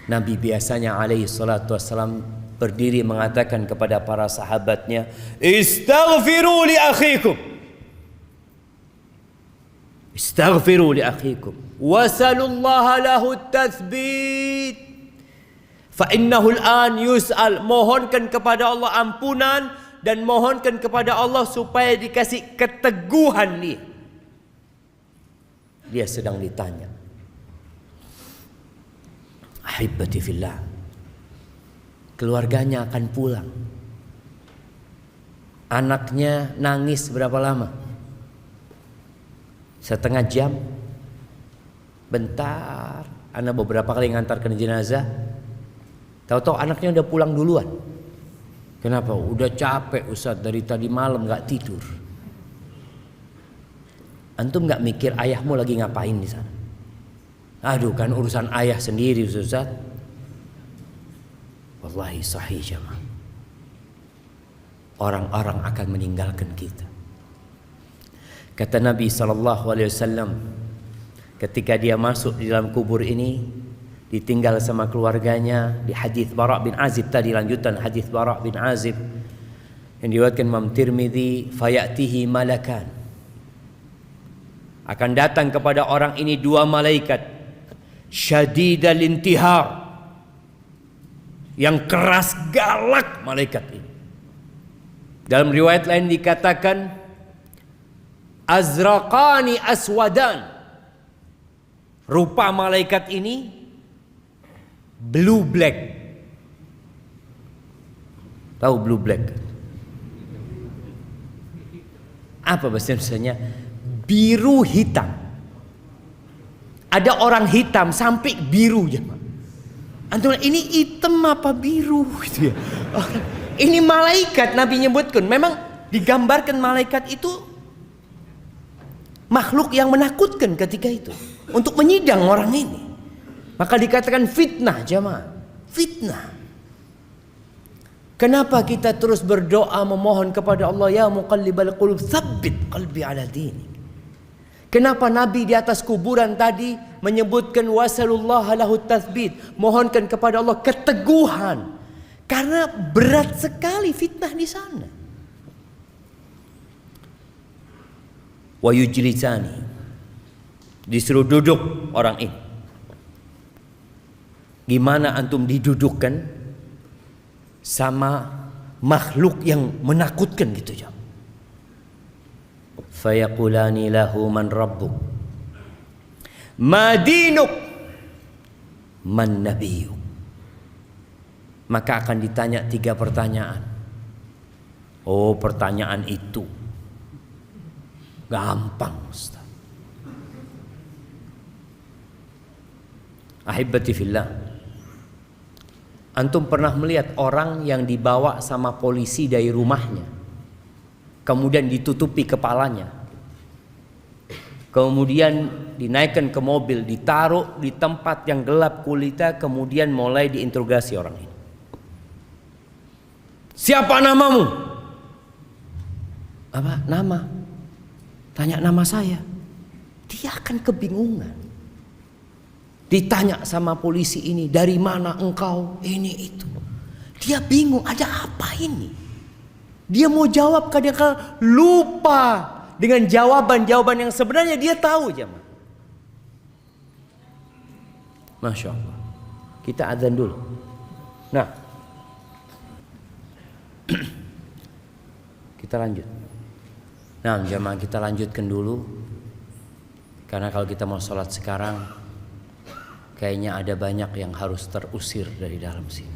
Nabi biasanya alaihi salatu wassalam berdiri mengatakan kepada para sahabatnya, istaghfiru li akhikum wasalullaha lahu tathbit fa innahu al-an yus'al. Mohonkan kepada Allah ampunan dan mohonkan kepada Allah supaya dikasih keteguhan dia sedang ditanya. Ahibati fillah, keluarganya akan pulang. Anaknya nangis berapa lama? Setengah jam? Bentar. Anak beberapa kali ngantarkan jenazah, tahu-tahu anaknya udah pulang duluan. Kenapa? Udah capek Ustaz, dari tadi malam gak tidur. Antum gak mikir ayahmu lagi ngapain di sana? Aduh, kan urusan ayah sendiri Ustaz. Wallahi sahih jamaah. Orang-orang akan meninggalkan kita. Kata Nabi SAW, ketika dia masuk di dalam kubur ini, ditinggal sama keluarganya. Di hadis Bara' bin Azib tadi, lanjutan hadis Bara' bin Azib yang diriwayatkan Imam Tirmidzi, fayatihi malakan, akan datang kepada orang ini 2 malaikat, syadidal intihar, yang keras galak malaikat ini. Dalam riwayat lain dikatakan azraqani aswadan, rupa malaikat ini blue black. Tahu blue black? Apa bahasa Indonesianya? Biru hitam. Ada orang hitam sampai biru ya. Antum ini hitam apa biru gitu ya. Ini malaikat Nabi nyebutkan. Memang digambarkan malaikat itu makhluk yang menakutkan ketika itu untuk menyidang orang ini. Maka dikatakan fitnah jamaah. Fitnah. Kenapa kita terus berdoa memohon kepada Allah, ya muqallibal qulub tsabbit qalbi ala dinik. Kenapa Nabi di atas kuburan tadi menyebutkan wasallallahu lahu tatsbit, mohonkan kepada Allah keteguhan, karena berat sekali fitnah di sana. Wa yujlisani, disuruh duduk orang ini. Gimana antum didudukkan sama makhluk yang menakutkan gitu ya? Fayaqulani lahu man rabbuk, ma dinuk, man nabiyuk. Maka akan ditanya 3 pertanyaan. Oh, pertanyaan itu gampang, Ustaz. Ahibati fillah, antum pernah melihat orang yang dibawa sama polisi dari rumahnya, kemudian ditutupi kepalanya, kemudian dinaikkan ke mobil, ditaruh di tempat yang gelap kulita, kemudian mulai diinterogasi orang ini. Siapa namamu? Apa? Nama. Tanya nama saya. Dia akan kebingungan. Ditanya sama polisi ini, dari mana engkau? Ini itu. Dia bingung, ada apa ini? Dia mau jawab, kadang-kadang lupa dengan jawaban-jawaban yang sebenarnya dia tahu jemaah. Masya Allah. Kita azan dulu. Nah, kita lanjut. Nah jemaah, kita lanjutkan dulu. Karena kalau kita mau sholat sekarang, kayaknya ada banyak yang harus terusir dari dalam sini.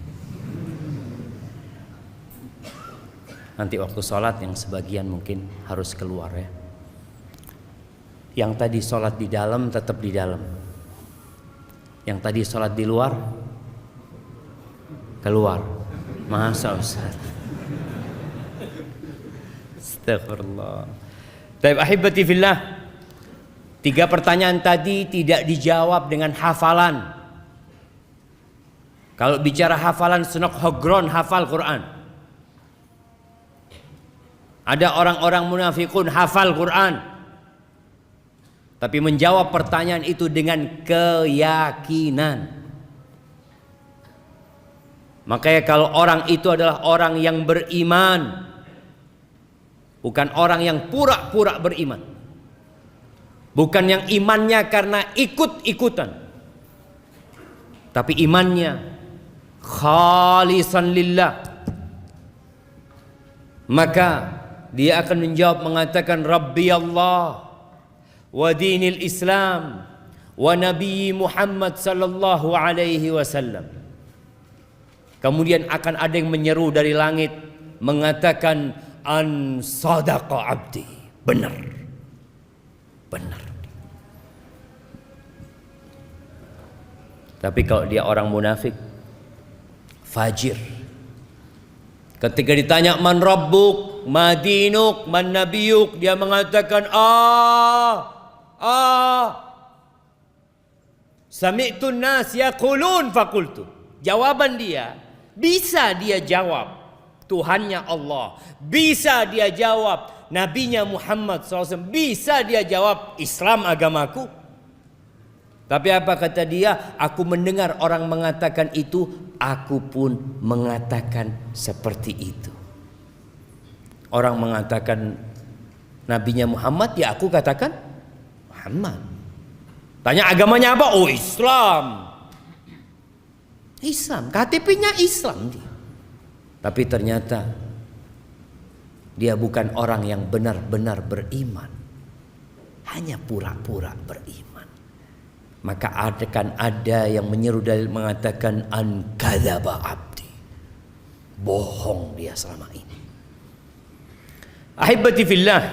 Nanti waktu sholat yang sebagian mungkin harus keluar ya. Yang tadi sholat di dalam tetap di dalam. Yang tadi sholat di luar keluar. Masa Ustaz? Astagfirullah. Baik ahibati fillah, 3 pertanyaan tadi tidak dijawab dengan hafalan. Kalau bicara hafalan, senok hogron hafal Quran. Ada orang-orang munafikun hafal Quran, tapi menjawab pertanyaan itu dengan keyakinan. Makanya kalau orang itu adalah orang yang beriman, bukan orang yang pura-pura beriman, bukan yang imannya karena ikut-ikutan, tapi imannya khalisan lillah, maka dia akan menjawab mengatakan Rabbi Allah wa dinil Islam wa Nabi Muhammad sallallahu alaihi wasallam. Kemudian akan ada yang menyeru dari langit mengatakan an sadaqa abdi, benar. Benar. Tapi kalau dia orang munafik, fajir, ketika ditanya man rabbuk, ma dinuk, man nabiyuk, dia mengatakan sami'tun nas yaqulun faqultu. Jawaban dia, bisa dia jawab Tuhannya Allah, bisa dia jawab Nabinya Muhammad SAW, bisa dia jawab Islam agamaku. Tapi apa kata dia? Aku mendengar orang mengatakan itu, aku pun mengatakan seperti itu. Orang mengatakan Nabinya Muhammad, ya aku katakan Muhammad. Tanya agamanya apa? Oh Islam. Islam, KTP-nya Islam dia. Tapi ternyata dia bukan orang yang benar-benar beriman, hanya pura-pura beriman. Maka akan ada yang menyeru dalil mengatakan an kadzaba abdi, bohong dia selama ini. Ahibati fillah,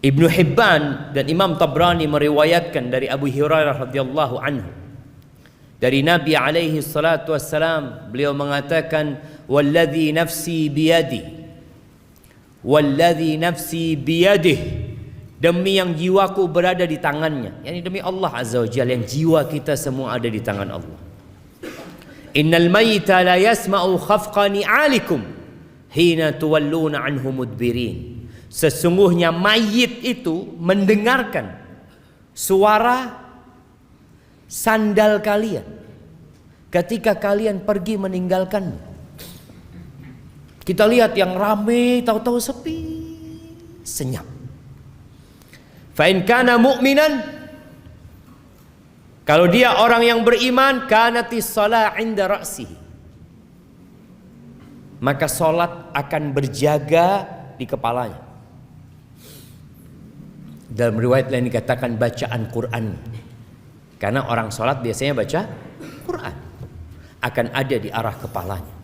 Ibnu Hibban dan Imam Tabrani meriwayatkan dari Abu Hurairah radhiyallahu anhu, dari Nabi alaihi salatu wassalam, beliau mengatakan walladzi nafsi biyadi, walladzi nafsi biyadih, demi yang jiwaku berada di tangannya, yakni demi Allah Azza wa Jalla, yang jiwa kita semua ada di tangan Allah. Innal mayyita la yasma'u khafqa ni'alikum hina tuwalluna anhu mudbirin. Sesungguhnya mayit itu mendengarkan suara sandal kalian ketika kalian pergi meninggalkannya. Kita lihat yang rame, tahu-tahu sepi, senyap. Fa in kana mu'minan, kalau dia orang yang beriman, kanatis shalah 'inda ra'sihi, maka salat akan berjaga di kepalanya. Dalam riwayat lain dikatakan bacaan Quran, karena orang salat biasanya baca Quran, akan ada di arah kepalanya.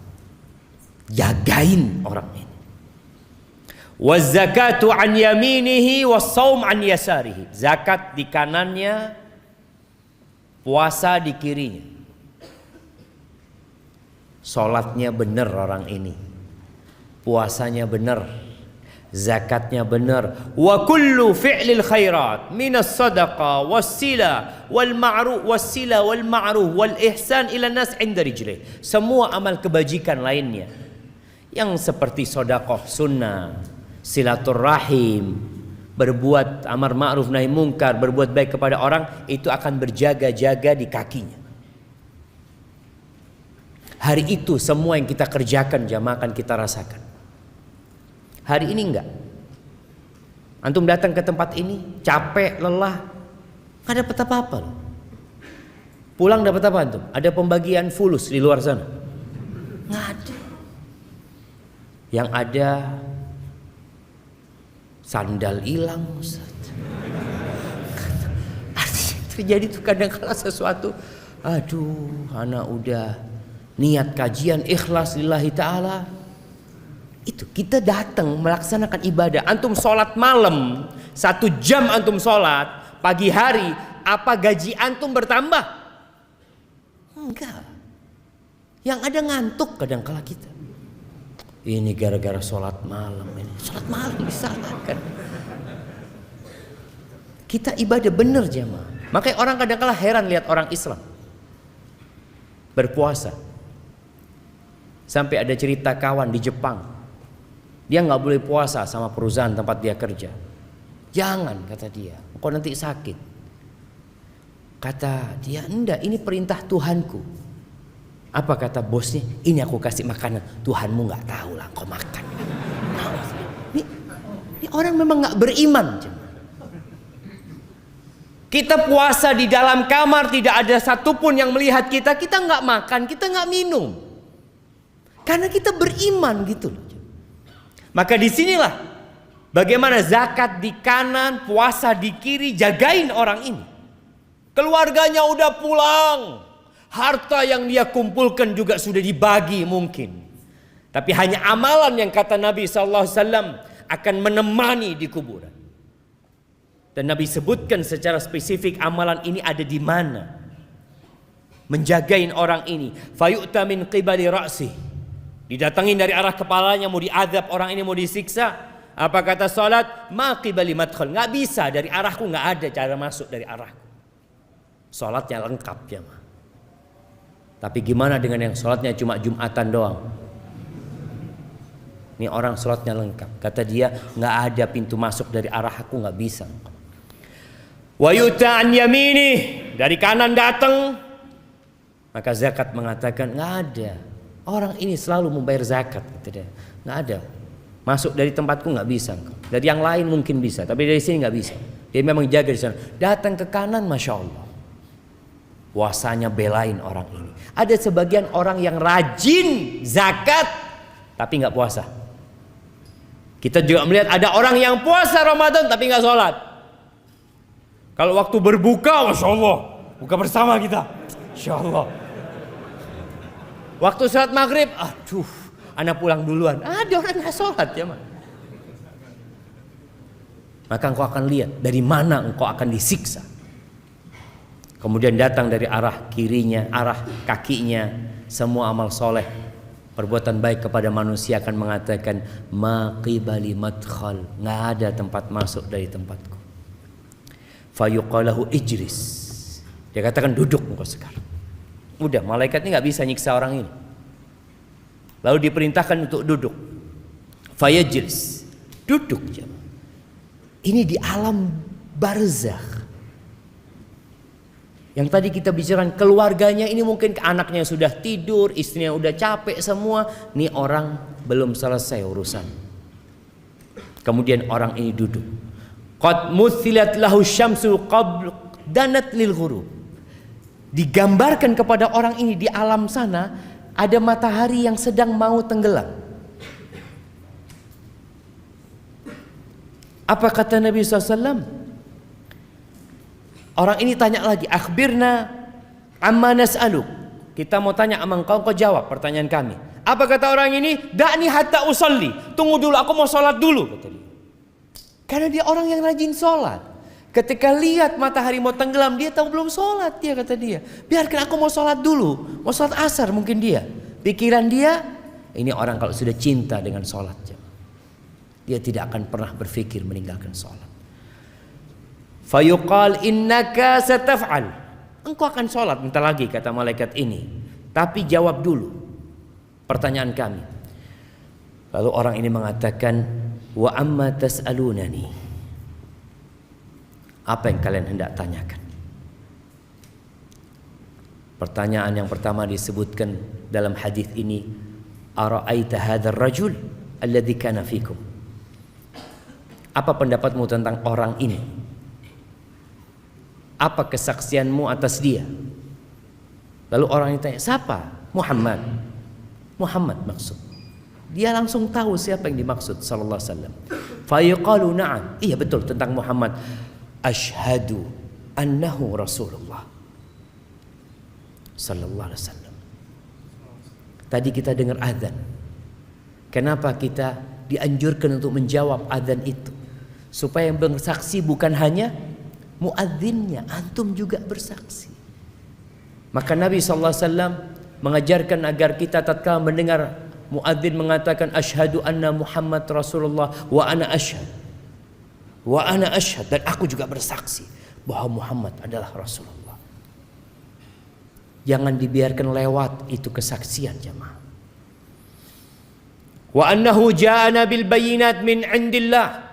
Jagain orang ini. Waz zakatu an yaminihi was shaum an yasarihi. Zakat di kanannya, puasa di kirinya. Salatnya benar orang ini, puasanya benar, zakatnya benar. Wa kullu fi'lil khairat minas sadaqah wassila wal ma'ruf wassila wal ma'ruf wal ihsan ila nas 'inda rijlih. Semua amal kebajikan lainnya yang seperti sedekah sunnah, silaturahim, berbuat amar ma'ruf nahi mungkar, berbuat baik kepada orang, itu akan berjaga-jaga di kakinya. Hari itu semua yang kita kerjakan jamaah akan kita rasakan. Hari ini enggak. Antum datang ke tempat ini capek, lelah, enggak dapat apa-apa loh. Pulang dapat apa antum? Ada pembagian fulus di luar sana? Enggak ada. Yang ada sandal hilang, Ustaz. Terjadi tuh kadang-kala sesuatu, aduh, anak udah niat kajian ikhlas lillahi ta'ala, itu kita datang melaksanakan ibadah. Antum sholat malam 1 jam, antum sholat pagi hari, apa gaji antum bertambah? Enggak. Yang ada ngantuk kadang-kala kita. Ini gara-gara sholat malam ini. Sholat malam disalahkan. Kita ibadah benar jemaah. Makanya orang kadang-kala heran lihat orang Islam berpuasa. Sampai ada cerita kawan di Jepang, dia nggak boleh puasa sama perusahaan tempat dia kerja. Jangan, kata dia, kok nanti sakit. Kata dia, enggak, ini perintah Tuhanku. Apa kata bosnya? Ini aku kasih makanan, Tuhanmu nggak tahu lah, kau makan. Ini orang memang nggak beriman. Kita puasa di dalam kamar, tidak ada satupun yang melihat kita. Kita nggak makan, kita nggak minum, karena kita beriman gitu loh. Maka disinilah bagaimana zakat di kanan, puasa di kiri, jagain orang ini. Keluarganya udah pulang, harta yang dia kumpulkan juga sudah dibagi mungkin. Tapi hanya amalan yang kata Nabi SAW akan menemani di kuburan. Dan Nabi sebutkan secara spesifik amalan ini ada di mana. Menjagain orang ini. Fayu'ta min qibali ra'sih. Didatangin dari arah kepalanya, mau diadab orang ini, mau disiksa. Apa kata salat? Ma qibali madkhal. Nggak bisa, dari arahku nggak ada cara masuk dari arahku. Salatnya lengkap ya. Tapi gimana dengan yang sholatnya cuma Jumatan doang? Ini orang sholatnya lengkap. Kata dia, nggak ada pintu masuk dari arah aku, nggak bisa. Wa yuta an yamini, dari kanan datang. Maka zakat mengatakan nggak ada. Orang ini selalu membayar zakat. Kata dia, nggak ada. Masuk dari tempatku nggak bisa. Dari yang lain mungkin bisa, tapi dari sini nggak bisa. Dia memang jaga di sana. Datang ke kanan, masya Allah. Puasanya belain orang ini. Ada sebagian orang yang rajin zakat tapi nggak puasa. Kita juga melihat ada orang yang puasa Ramadan tapi nggak sholat. Kalau waktu berbuka, masya Allah, buka bersama kita, insya Allah. Waktu sholat maghrib, aduh, anak pulang duluan. Ada orang nggak sholat ya, man. Maka engkau akan lihat dari mana engkau akan disiksa. Kemudian datang dari arah kirinya, arah kakinya, semua amal soleh. perbuatan baik kepada manusia akan mengatakan ma qibali madkhal, nggak ada tempat masuk dari tempatku. Fayuqalahu ijlis, dia katakan duduk engkau sekarang. Udah, malaikat ini nggak bisa nyiksa orang ini. Lalu diperintahkan untuk duduk. Fayajlis, duduk. Ini di alam barzakh. Yang tadi kita bicarakan keluarganya ini mungkin anaknya sudah tidur, istrinya udah capek semua. Nih orang belum selesai urusan. Kemudian orang ini duduk. Qad muthilat lahu syamsu qabl danat lil ghurub. Digambarkan kepada orang ini di alam sana ada matahari yang sedang mau tenggelam. Apa kata Nabi SAW? Orang ini tanya lagi, akhbirna amma nas'aluk. Kita mau tanya sama engkau, kau jawab pertanyaan kami. Apa kata orang ini? Da'ni hatta usalli. Tunggu dulu, aku mau sholat dulu, kata dia. Karena dia orang yang rajin sholat. Ketika lihat matahari mau tenggelam, dia tahu belum sholat, dia kata dia. Biarkan aku mau sholat dulu, mau sholat asar mungkin dia. Pikiran dia, ini orang kalau sudah cinta dengan sholat, dia tidak akan pernah berpikir meninggalkan sholat. Fayuqal innaka sataf'al, engkau akan sholat bentar lagi kata malaikat ini, tapi jawab dulu pertanyaan kami. Lalu orang ini mengatakan, wa amma tas'alunani, apa yang kalian hendak tanyakan? Pertanyaan yang pertama disebutkan dalam hadis ini, ara'aita hadzal rajul alladzi kana fikum, apa pendapatmu tentang orang ini? Apa kesaksianmu atas dia? Lalu orang itu tanya, siapa? Muhammad. Muhammad maksud. Dia langsung tahu siapa yang dimaksud sallallahu alaihi wasallam. Fayaqalu na'am, iya betul tentang Muhammad. Asyhadu annahu Rasulullah sallallahu alaihi wasallam. Tadi kita dengar azan. Kenapa kita dianjurkan untuk menjawab azan itu? Supaya yang bersaksi bukan hanya muadzinnya, antum juga bersaksi. Maka Nabi SAW mengajarkan agar kita tatkala mendengar muadzin mengatakan asyhadu anna Muhammad Rasulullah wa ana asyhad, dan aku juga bersaksi bahwa Muhammad adalah Rasulullah. Jangan dibiarkan lewat itu kesaksian jemaah. Wa annahu ja'ana bil bayyinat min indillah,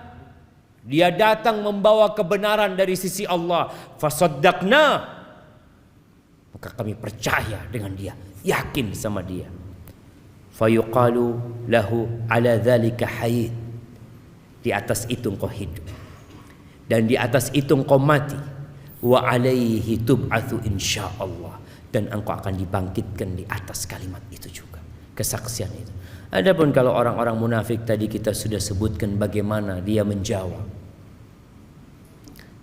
dia datang membawa kebenaran dari sisi Allah. Fasaddaqna, maka kami percaya dengan dia, yakin sama dia. Fayuqalu lahu ala dzalika hayy, di atas itu engkau hidup dan di atas itu engkau mati. Wa alaihi tub'atsu insyaallah, dan engkau akan dibangkitkan di atas kalimat itu juga, kesaksian itu. Adapun kalau orang-orang munafik tadi kita sudah sebutkan bagaimana dia menjawab.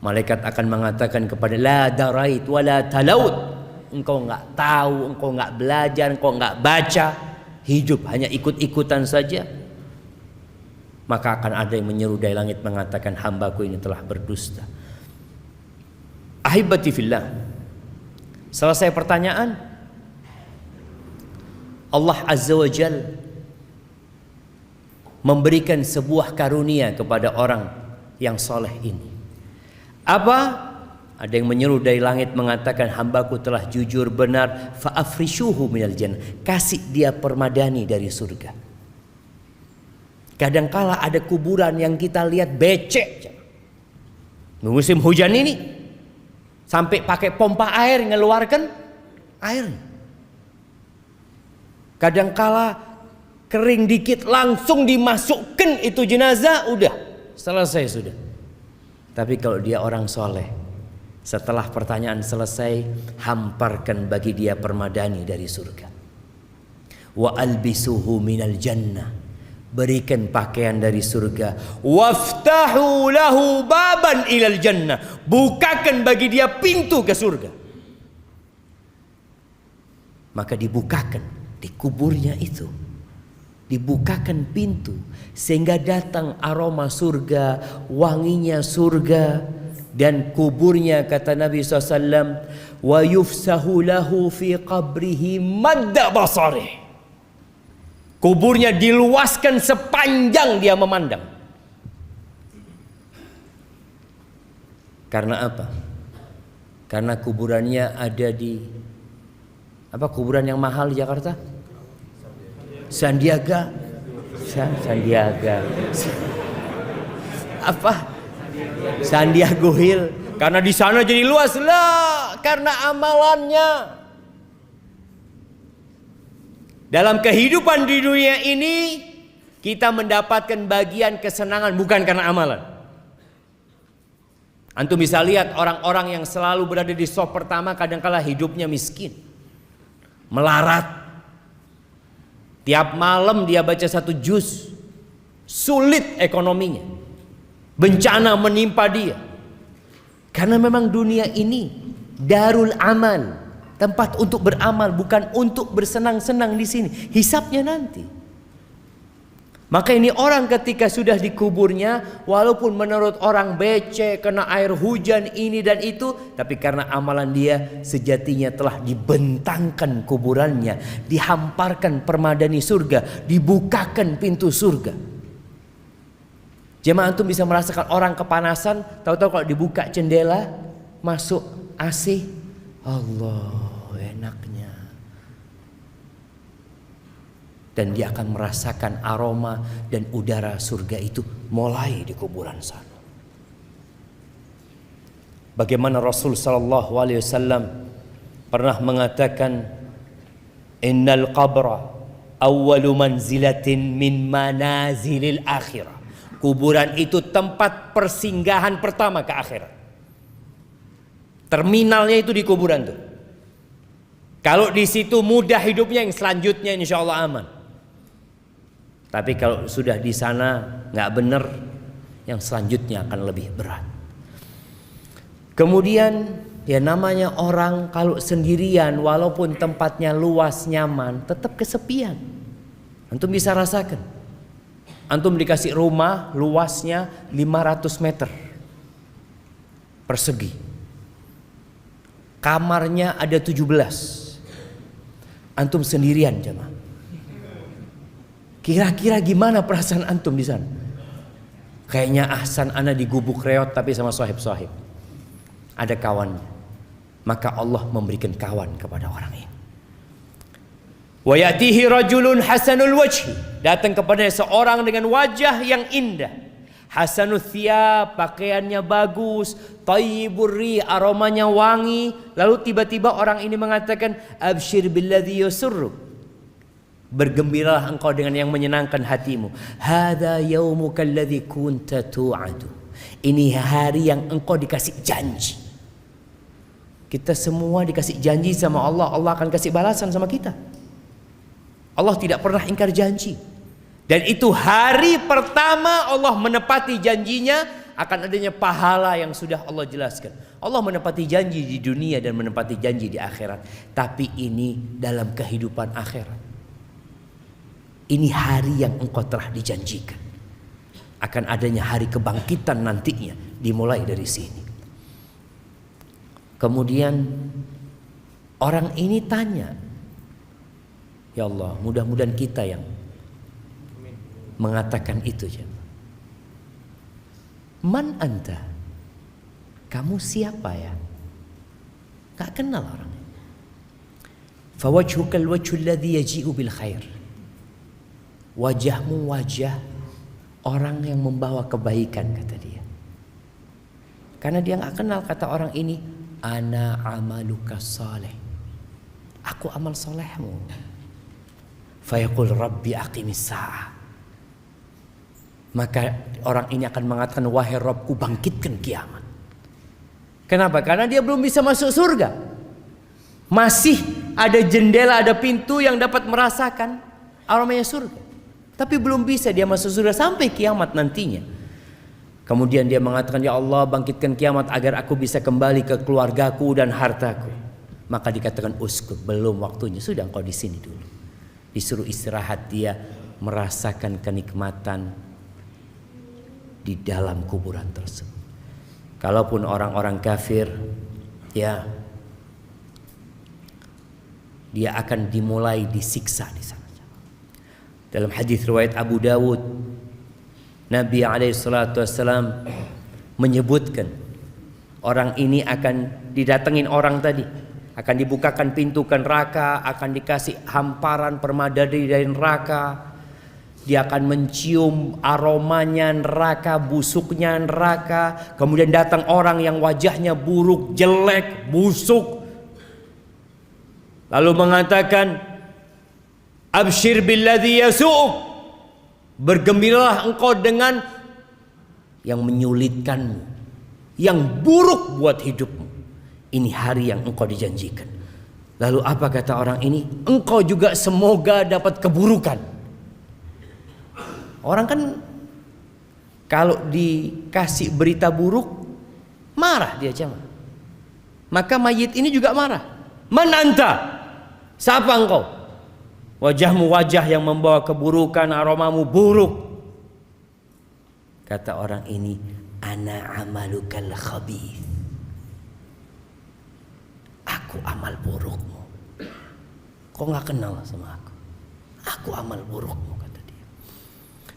Malaikat akan mengatakan kepada la darait wala talaut, engkau enggak tahu, engkau enggak belajar, engkau enggak baca, hidup hanya ikut-ikutan saja. Maka akan ada yang menyeru dari langit mengatakan hambaku ini telah berdusta. Ahibati fillah, selesai pertanyaan, Allah Azza wa Jalla memberikan sebuah karunia kepada orang yang soleh ini. Apa? Ada yang menyeru dari langit mengatakan hambaku telah jujur benar, fa'afrishuhu minal jannah, kasih dia permadani dari surga. Kadangkala ada kuburan yang kita lihat becek. Musim hujan ini sampai pakai pompa air ngeluarkan air. Kadangkala kering dikit langsung dimasukkan itu jenazah, udah selesai sudah. Tapi kalau dia orang soleh, setelah pertanyaan selesai, hamparkan bagi dia permadani dari surga. Wa albisuhu minal jannah, berikan pakaian dari surga. Waftahu lahu baban ilal jannah, bukakan bagi dia pintu ke surga. Maka dibukakan di kuburnya itu, dibukakan pintu sehingga datang aroma surga, wanginya surga, dan kuburnya kata Nabi SAW, wa yufsahu lahu fi qabrihi madda basarih, Kuburnya diluaskan sepanjang dia memandang. Karena apa? Karena kuburannya ada di kuburan yang mahal di Jakarta? Sandiaga. Sandiago Hill. Karena di sana jadi luas lah, karena amalannya. Dalam kehidupan di dunia ini kita mendapatkan bagian kesenangan bukan karena amalan. Antum bisa lihat orang-orang yang selalu berada di saf pertama kadangkala hidupnya miskin, melarat. Tiap malam dia baca 1 juz, sulit ekonominya, bencana menimpa dia. Karena memang dunia ini darul amal, tempat untuk beramal, bukan untuk bersenang-senang di sini. Hisabnya nanti. Maka ini orang ketika sudah dikuburnya, walaupun menurut orang becek, kena air hujan ini dan itu, tapi karena amalan dia sejatinya telah dibentangkan kuburannya, dihamparkan permadani surga, dibukakan pintu surga. Jemaah antum bisa merasakan orang kepanasan, tahu-tahu kalau dibuka jendela, masuk AC, Allah enaknya. Dan dia akan merasakan aroma dan udara surga itu mulai di kuburan sana. Bagaimana Rasul sallallahu alaihi wasallam pernah mengatakan, innal qabra awwalu manzilatin min manazilil akhirah. Kuburan itu tempat persinggahan pertama ke akhirat. Terminalnya itu di kuburan tuh. Kalau di situ mudah hidupnya, yang selanjutnya insya Allah aman. Tapi kalau sudah di sana nggak benar, yang selanjutnya akan lebih berat. Kemudian ya namanya orang kalau sendirian, walaupun tempatnya luas nyaman, tetap kesepian. Antum bisa rasakan. Antum dikasih rumah luasnya 500 meter persegi. Kamarnya ada 17. Antum sendirian jemaah. Kira-kira gimana perasaan antum di sana? Kayaknya ahsan ana di gubuk reot tapi sama sahib-sahib. Ada kawannya. Maka Allah memberikan kawan kepada orang ini. Wa yatihi rajulun hasanul wajhi. Datang kepadanya seorang dengan wajah yang indah. Hasanul thiyab, pakaiannya bagus, thayyibur ri, aromanya wangi. Lalu tiba-tiba orang ini mengatakan, absyir billadzi yusurruk. Bergembiralah engkau dengan yang menyenangkan hatimu. Hadza yaumuka alladzi kunta tu'adu. Ini hari yang engkau dikasih janji. Kita semua dikasih janji sama Allah, Allah akan kasih balasan sama kita. Allah tidak pernah ingkar janji. Dan itu hari pertama Allah menepati janjinya, akan adanya pahala yang sudah Allah jelaskan. Allah menepati janji di dunia dan menepati janji di akhirat. Tapi ini dalam kehidupan akhirat. Ini hari yang engkau telah dijanjikan. Akan adanya hari kebangkitan nantinya, dimulai dari sini. Kemudian orang ini tanya, ya Allah, mudah-mudahan kita yang mengatakan itu. Man anta? Kamu siapa ya? Gak kenal orangnya. Fawajhukal wajhul ladzi yaji'u bil khair. Wajahmu wajah orang yang membawa kebaikan, kata dia. Karena dia gak kenal, kata orang ini, ana amaluka saleh. Aku amal solehmu. Fayaqul rabbi aqimis sa'ah. Maka orang ini akan mengatakan, wahai Rabbku, bangkitkan kiamat. Kenapa? Karena dia belum bisa masuk surga. Masih ada jendela, ada pintu yang dapat merasakan aromanya surga. Tapi belum bisa dia masuk surga sampai kiamat nantinya. Kemudian dia mengatakan, ya Allah, bangkitkan kiamat agar aku bisa kembali ke keluargaku dan hartaku. Maka dikatakan, uskut, belum waktunya, sudah engkau di sini dulu. Disuruh istirahat, dia merasakan kenikmatan di dalam kuburan tersebut. Kalaupun orang-orang kafir, ya, dia akan dimulai disiksa di sana. Dalam hadis riwayat Abu Dawud, Nabi SAW menyebutkan orang ini akan didatengin orang tadi, akan dibukakan pintu ke neraka, akan dikasih hamparan permadani dari neraka. Dia akan mencium aromanya neraka, busuknya neraka. Kemudian datang orang yang wajahnya buruk, jelek, busuk, lalu mengatakan, abshir billadzi yasu'uk, bergembiralah engkau dengan yang menyulitkanmu, yang buruk buat hidupmu. Ini hari yang engkau dijanjikan. Lalu apa kata orang ini? Engkau juga semoga dapat keburukan. Orang kan kalau dikasih berita buruk marah dia jamaah. Maka mayit ini juga marah. Man anta? Siapa engkau? Wajahmu wajah yang membawa keburukan, aromamu buruk. Kata orang ini, ana amalukal khabith. Aku amal burukmu. Kau nggak kenal sama aku? Aku amal burukmu.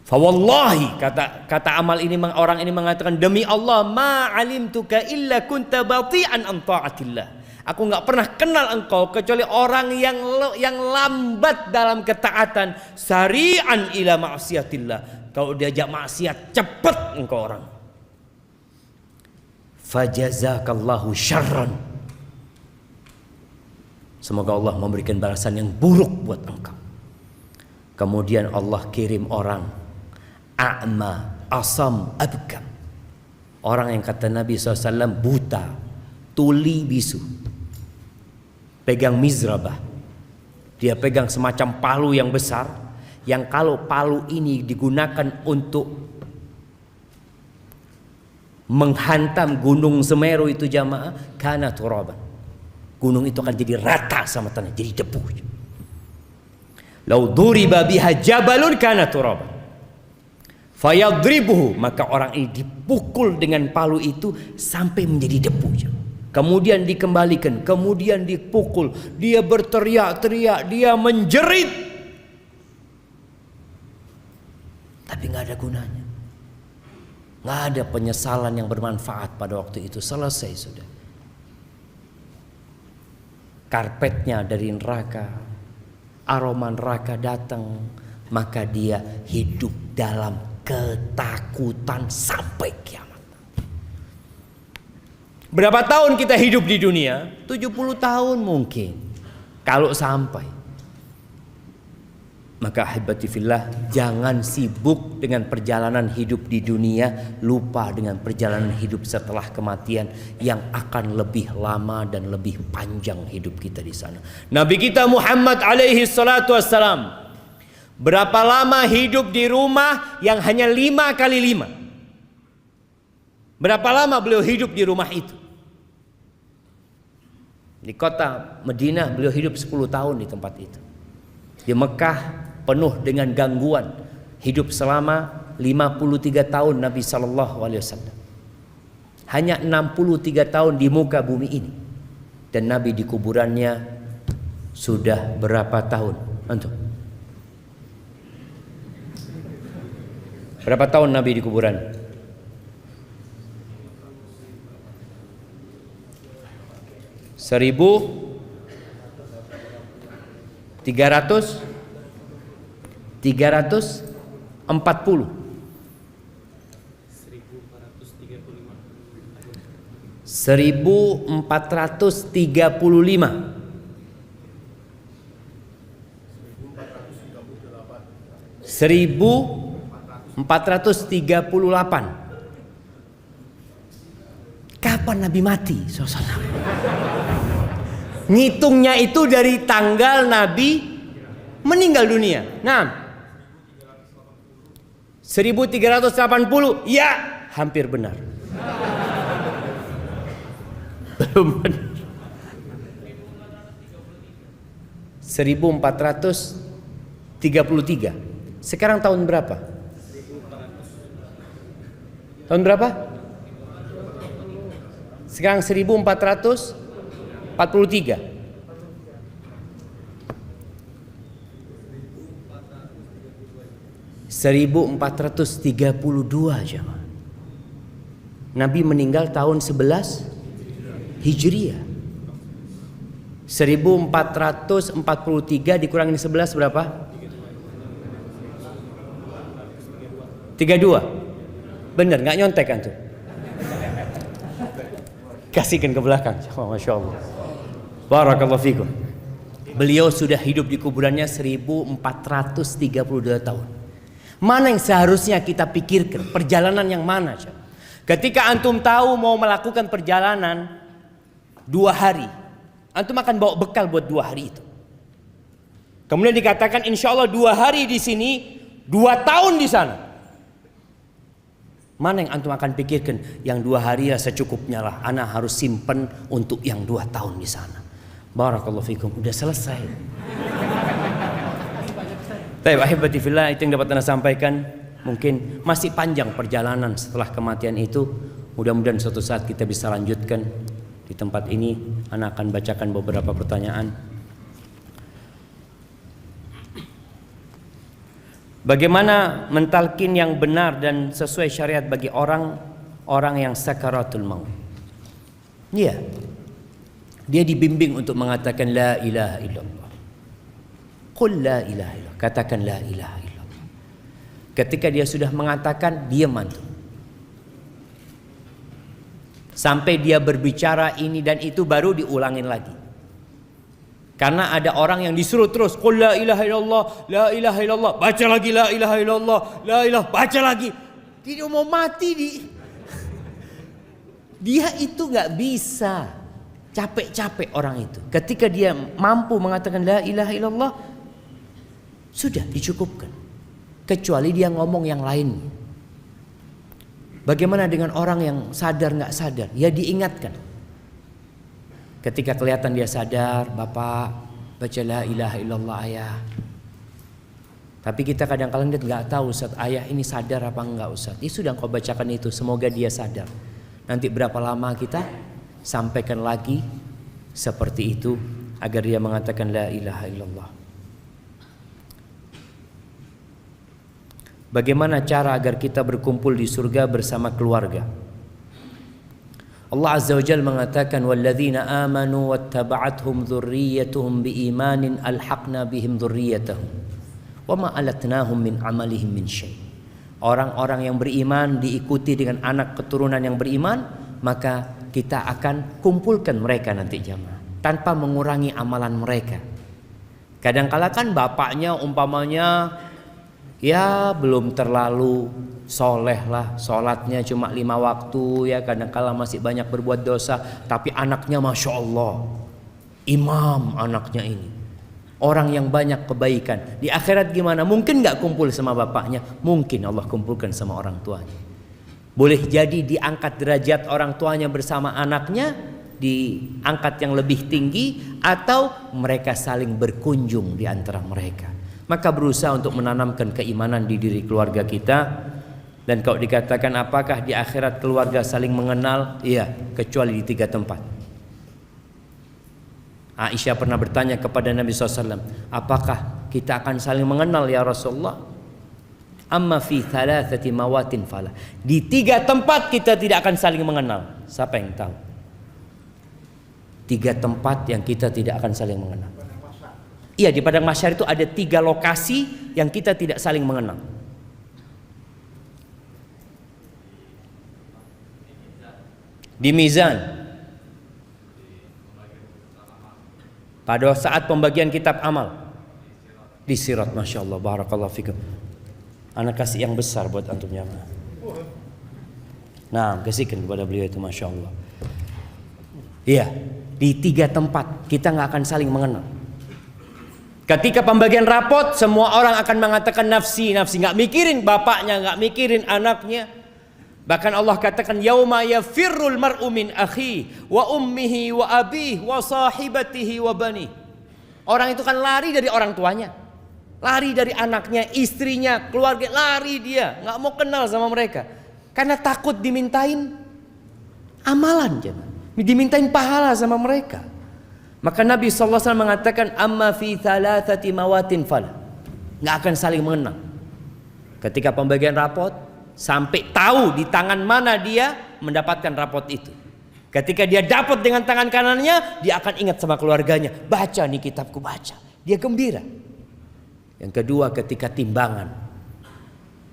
Fawallahi, kata amal ini, orang ini mengatakan, demi Allah, ma alimtuka illa kunta bati'an an ta'atillah. Aku nggak pernah kenal engkau kecuali orang yang lambat dalam ketaatan, sari'an ila ma'siyatillah. Kalau diajak maksiat cepat engkau orang. Fajazakallahu syarran. Semoga Allah memberikan balasan yang buruk buat engkau. Kemudian Allah kirim orang a'ma, asam, abkam. Orang yang kata Nabi SAW buta, tuli, bisu. Pegang mizrabah. Dia pegang semacam palu yang besar, yang kalau palu ini digunakan untuk menghantam gunung Semeru itu jamaah, kana turaban. Gunung itu akan jadi rata sama tanah, jadi debu. Lau duriba biha jabalun kana turaban. Fayadribuhu, maka orang ini dipukul dengan palu itu sampai menjadi debu. Kemudian dikembalikan, kemudian dipukul, dia berteriak-teriak, dia menjerit, tapi nggak ada gunanya, nggak ada penyesalan yang bermanfaat pada waktu itu. Selesai sudah. Karpetnya dari neraka, aroma neraka datang, maka dia hidup dalam ketakutan sampai kiamat. Berapa tahun kita hidup di dunia? 70 tahun mungkin, kalau sampai. Maka ahibati fillah, jangan sibuk dengan perjalanan hidup di dunia, lupa dengan perjalanan hidup setelah kematian yang akan lebih lama dan lebih panjang hidup kita di sana. Nabi kita Muhammad alaihi salatu wassalam, berapa lama hidup di rumah yang hanya 5 kali 5? Berapa lama beliau hidup di rumah itu? Di kota Madinah beliau hidup 10 tahun di tempat itu. Di Mekah penuh dengan gangguan, hidup selama 53 tahun Nabi SAW. Hanya 63 tahun di muka bumi ini. Dan Nabi di kuburannya sudah berapa tahun? Antum? Berapa tahun Nabi di kuburan? Seribu 340. 1435. 1438. Kapan Nabi mati? Ngitungnya itu dari tanggal Nabi meninggal dunia. Nah, 1380. Ya, hampir benar. Belum benar. 1433. Sekarang tahun berapa? Tahun berapa? Sekarang 1443. 1432 jemaah. Nabi meninggal tahun 11 Hijriah. 1443 dikurangin 11 berapa? 32. Bener, nggak nyontek kan tuh? Kasihkan ke belakang. Masya Allah. Barakallahu fikum. Beliau sudah hidup di kuburannya 1432 tahun. Mana yang seharusnya kita pikirkan? Perjalanan yang mana? Ketika antum tahu mau melakukan perjalanan 2 hari, antum akan bawa bekal buat 2 hari itu. Kemudian dikatakan insya Allah 2 hari di sini, 2 tahun di sana. Mana yang antum akan pikirkan? Yang 2 hari ya secukupnya lah. Ana harus simpen untuk yang 2 tahun di sana. Barakallahu fikum. Udah selesai. Baik, ahibati fillah, itu yang dapat ana sampaikan. Mungkin masih panjang perjalanan setelah kematian itu. Mudah-mudahan suatu saat kita bisa lanjutkan. Di tempat ini ana akan bacakan beberapa pertanyaan. Bagaimana mentalkin yang benar dan sesuai syariat bagi orang yang sakaratul maut? Iya. Dia dibimbing untuk mengatakan la ilaha illallah. Qul la ilaha illallah. Katakan la ilaha illallah. Ketika dia sudah mengatakan, diam antum. Sampai dia berbicara ini dan itu baru diulangin lagi. Karena ada orang yang disuruh terus qul la ilaha illallah, la ilaha illallah, baca lagi la ilaha illallah, la ilaha, baca lagi. Dia mau mati dia itu nggak bisa. Capek-capek orang itu. Ketika dia mampu mengatakan la ilaha illallah, sudah dicukupkan. Kecuali dia ngomong yang lain. Bagaimana dengan orang yang sadar nggak sadar? Ya diingatkan. Ketika kelihatan dia sadar, Bapak baca la ilaha illallah ayah. Tapi kita kadang-kadang nggak tahu Ustaz, ayah ini sadar apa enggak Ustaz. Sudah kau bacakan itu, semoga dia sadar. Nanti berapa lama kita sampaikan lagi seperti itu agar dia mengatakan la ilaha illallah. Bagaimana cara agar kita berkumpul di surga bersama keluarga? Allah Azza wa Jalla mengatakan walladzina amanu wattaba'athum dzurriyyatuhum biimanin alhaqna bihim dzurriyyatahum wama alatnahum min amalihim min syai'. Orang-orang yang beriman diikuti dengan anak keturunan yang beriman, maka kita akan kumpulkan mereka nanti jamaah tanpa mengurangi amalan mereka. Kadang-kala kan bapaknya umpamanya ya belum terlalu soleh lah, sholatnya cuma 5 waktu ya, kadang-kala masih banyak berbuat dosa, tapi anaknya Masya Allah imam, anaknya ini orang yang banyak kebaikan. Di akhirat gimana? Mungkin gak kumpul sama bapaknya, mungkin Allah kumpulkan sama orang tuanya. Boleh jadi diangkat derajat orang tuanya bersama anaknya, diangkat yang lebih tinggi, atau mereka saling berkunjung di antara mereka. Maka berusaha untuk menanamkan keimanan di diri keluarga kita. Dan kalau dikatakan apakah di akhirat keluarga saling mengenal? Iya, kecuali di 3 tempat. Aisyah pernah bertanya kepada Nabi SAW, apakah kita akan saling mengenal ya Rasulullah? Amma fi thalathati mawatin fala. Di 3 tempat kita tidak akan saling mengenal. Siapa yang tahu? 3 tempat yang kita tidak akan saling mengenal. Iya, di padang mahsyar itu ada 3 lokasi yang kita tidak saling mengenal. Di mizan, pada saat pembagian kitab amal, di sirat, Masya Allah, barakallahu fikum. Anak kasih yang besar buat antum jamaah. Nah, kasihkan kepada beliau itu, Masya Allah. Iya, di 3 tempat kita nggak akan saling mengenal. Ketika pembagian rapot, semua orang akan mengatakan nafsi, nafsi, nggak mikirin bapaknya, nggak mikirin anaknya. Bahkan Allah katakan yauma yafirrul mar'u min akhi wa ummihi wa abihi wa sahibatihi wa bani. Orang itu kan lari dari orang tuanya, lari dari anaknya, istrinya, keluarga, lari dia, nggak mau kenal sama mereka karena takut dimintain amalan, dimintain pahala sama mereka. Maka Nabi SAW mengatakan amma fi thalathati mawatin fala, nggak akan saling mengenal. Ketika pembagian rapot, sampai tahu di tangan mana dia mendapatkan rapot itu. Ketika dia dapat dengan tangan kanannya, dia akan ingat sama keluarganya. Baca nih kitabku, baca. Dia gembira. Yang kedua, ketika timbangan.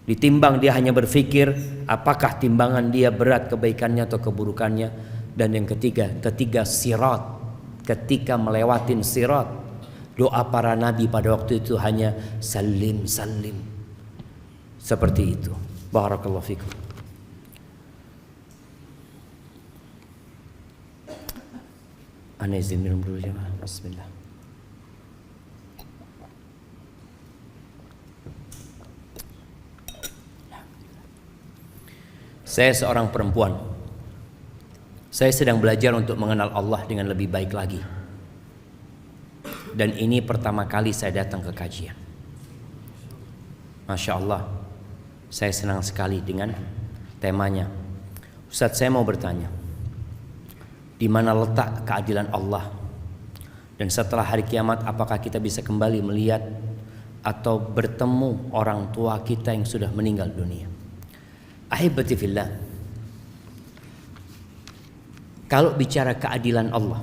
Ditimbang, dia hanya berpikir apakah timbangan dia berat kebaikannya atau keburukannya. Dan yang ketiga sirat. Ketika melewatin sirat, doa para nabi pada waktu itu hanya salim salim. Seperti itu. Barakallahu fikum. Ana izin minum dulu jemaah. Bismillah. Saya seorang perempuan. Saya sedang belajar untuk mengenal Allah dengan lebih baik lagi. Dan ini pertama kali saya datang ke kajian. Masya Allah, saya senang sekali dengan temanya. Ustaz, saya mau bertanya, di mana letak keadilan Allah? Dan setelah hari kiamat, apakah kita bisa kembali melihat atau bertemu orang tua kita yang sudah meninggal dunia? Ahibati fillah, kalau bicara keadilan Allah,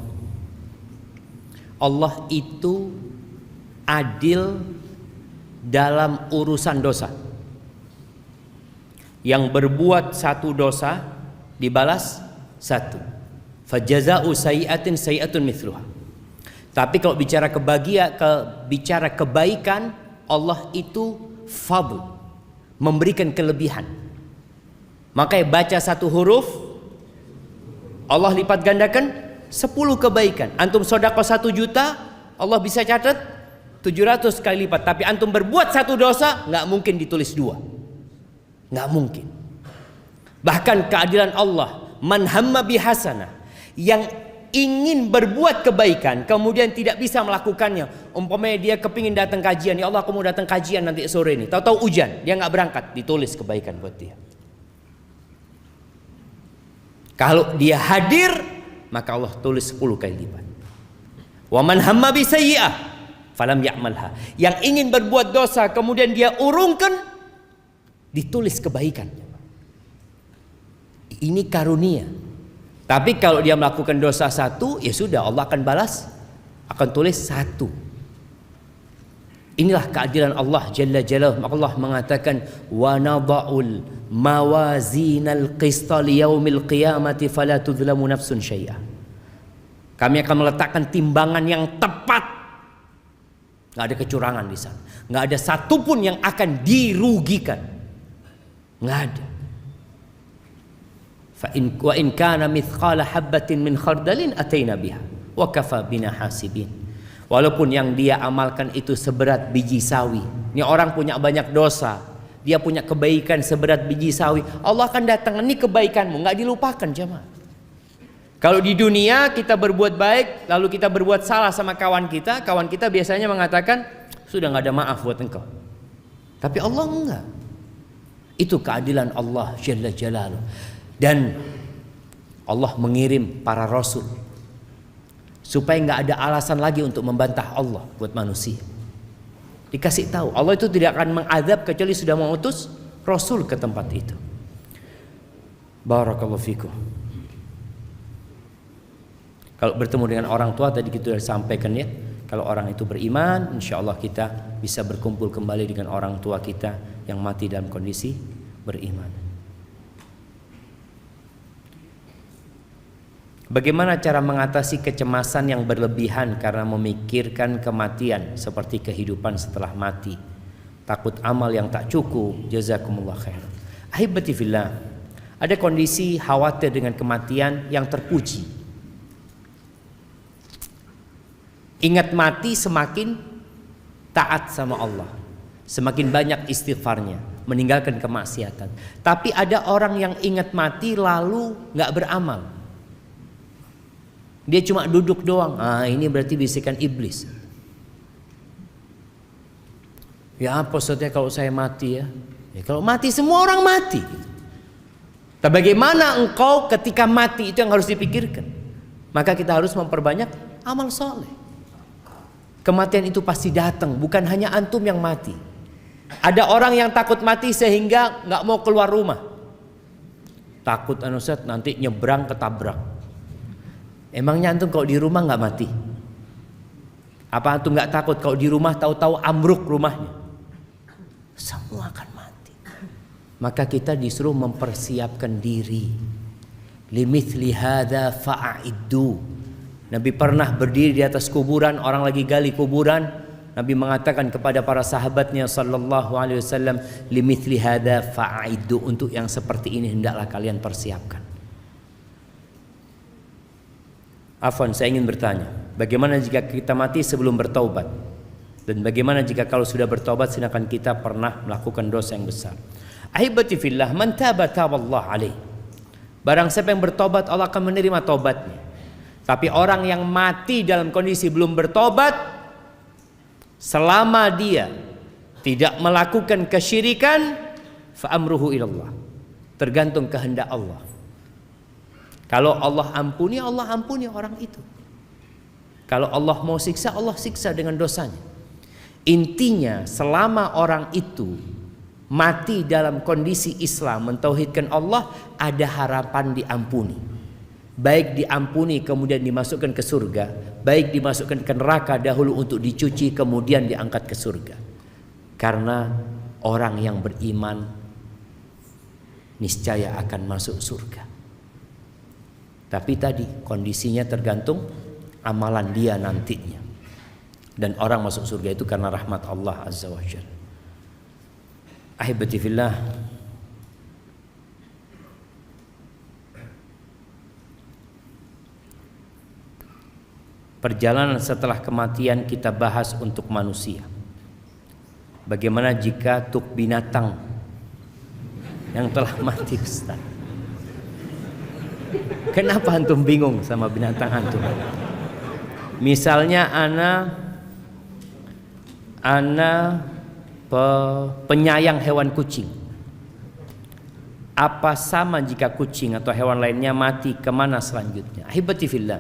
Allah itu adil dalam urusan dosa. Yang berbuat satu dosa dibalas satu. Fajaza'u sayyi'atin sayyi'atun mithluha. Tapi kalau bicara bicara kebaikan, Allah itu fadl, memberikan kelebihan. Makanya baca satu huruf, Allah lipat gandakan 10 kebaikan. Antum sedekah 1 juta, Allah bisa catat 700 kali lipat. Tapi antum berbuat satu dosa, nggak mungkin ditulis 2. Nggak mungkin. Bahkan keadilan Allah, man hamma bihasanah, yang ingin berbuat kebaikan kemudian tidak bisa melakukannya. Umpamanya dia kepingin datang kajian, ya Allah aku mau datang kajian nanti sore ini, tahu-tahu hujan, dia nggak berangkat, ditulis kebaikan buat dia. Kalau dia hadir, maka Allah tulis 10 kali lipat. Wa man hamma bi sayyi'ah falam ya'malha, yang ingin berbuat dosa kemudian dia urungkan, ditulis kebaikan. Ini karunia. Tapi kalau dia melakukan dosa 1, ya sudah, Allah akan balas, akan tulis 1. Inilah keadilan Allah Jalla Jalaluhu. Allah mengatakan, wa nada'ul mawazinal qista liyaumil qiyamati fala tudhlamu nafsun syai'a. Kami akan meletakkan timbangan yang tepat. Nggak ada kecurangan di sana. Nggak ada satupun yang akan dirugikan. Nggak ada. Wa in kana mithqala habbatin min khardalin ataina biha wa kafa bina hasibin. Walaupun yang dia amalkan itu seberat biji sawi. Ini orang punya banyak dosa, dia punya kebaikan seberat biji sawi, Allah akan datang, ini kebaikanmu, nggak dilupakan jemaah. Kalau di dunia kita berbuat baik, lalu kita berbuat salah sama kawan kita biasanya mengatakan sudah nggak ada maaf buat engkau. Tapi Allah enggak. Itu keadilan Allah Jalla Jalaluhu. Dan Allah mengirim para rasul supaya nggak ada alasan lagi untuk membantah Allah buat manusia. Dikasih tahu Allah itu tidak akan mengadab kecuali sudah mengutus rasul ke tempat itu. Barakallahu fikum. Kalau bertemu dengan orang tua tadi kita sudah sampaikan ya, kalau orang itu beriman, insya Allah kita bisa berkumpul kembali dengan orang tua kita yang mati dalam kondisi beriman. Bagaimana cara mengatasi kecemasan yang berlebihan karena memikirkan kematian seperti kehidupan setelah mati, takut amal yang tak cukup? Jazakumullah khair. Ahibati fillah, ada kondisi khawatir dengan kematian yang terpuji. Ingat mati semakin taat sama Allah, semakin banyak istighfarnya, meninggalkan kemaksiatan. Tapi ada orang yang ingat mati lalu nggak beramal. Dia cuma duduk doang. Ini berarti bisikan iblis. Ya apa maksudnya kalau saya mati ya? Ya kalau mati semua orang mati. Tapi bagaimana engkau ketika mati, itu yang harus dipikirkan. Maka kita harus memperbanyak amal soleh. Kematian itu pasti datang, bukan hanya antum yang mati. Ada orang yang takut mati sehingga nggak mau keluar rumah. Takut Ustaz nanti nyebrang ketabrak. Emangnya antum kalau di rumah nggak mati? Apa antum nggak takut kalau di rumah tahu-tahu ambruk rumahnya? Semua akan mati. Maka kita disuruh mempersiapkan diri. Limithli hadza fa'iddu. Nabi pernah berdiri di atas kuburan, orang lagi gali kuburan. Nabi mengatakan kepada para sahabatnya sallallahu alaihi wasallam, limithli hadza fa'iddu, untuk yang seperti ini hendaklah kalian persiapkan. Afwan, saya ingin bertanya, bagaimana jika kita mati sebelum bertaubat? Dan bagaimana jika kalau sudah bertaubat sedangkan kita pernah melakukan dosa yang besar? Ahibati fillah, man taba taballah alaih. Barang siapa yang bertobat, Allah akan menerima taubatnya. Tapi orang yang mati dalam kondisi belum bertobat, selama dia tidak melakukan kesyirikan, fa amruhu ilallah, tergantung kehendak Allah. Kalau Allah ampuni orang itu. Kalau Allah mau siksa, Allah siksa dengan dosanya. Intinya selama orang itu mati dalam kondisi Islam, mentauhidkan Allah, ada harapan diampuni. Baik diampuni kemudian dimasukkan ke surga, baik dimasukkan ke neraka dahulu untuk dicuci kemudian diangkat ke surga. Karena orang yang beriman niscaya akan masuk surga. Tapi tadi kondisinya tergantung amalan dia nantinya. Dan orang masuk surga itu karena rahmat Allah Azza wa Jalla. Ahibati fillah, perjalanan setelah kematian kita bahas untuk manusia. Bagaimana jika untuk binatang yang telah mati, Ustaz? Kenapa antum bingung sama binatang antum? Misalnya ana penyayang hewan kucing. Apa sama jika kucing atau hewan lainnya mati, kemana selanjutnya? Ahibati fillah,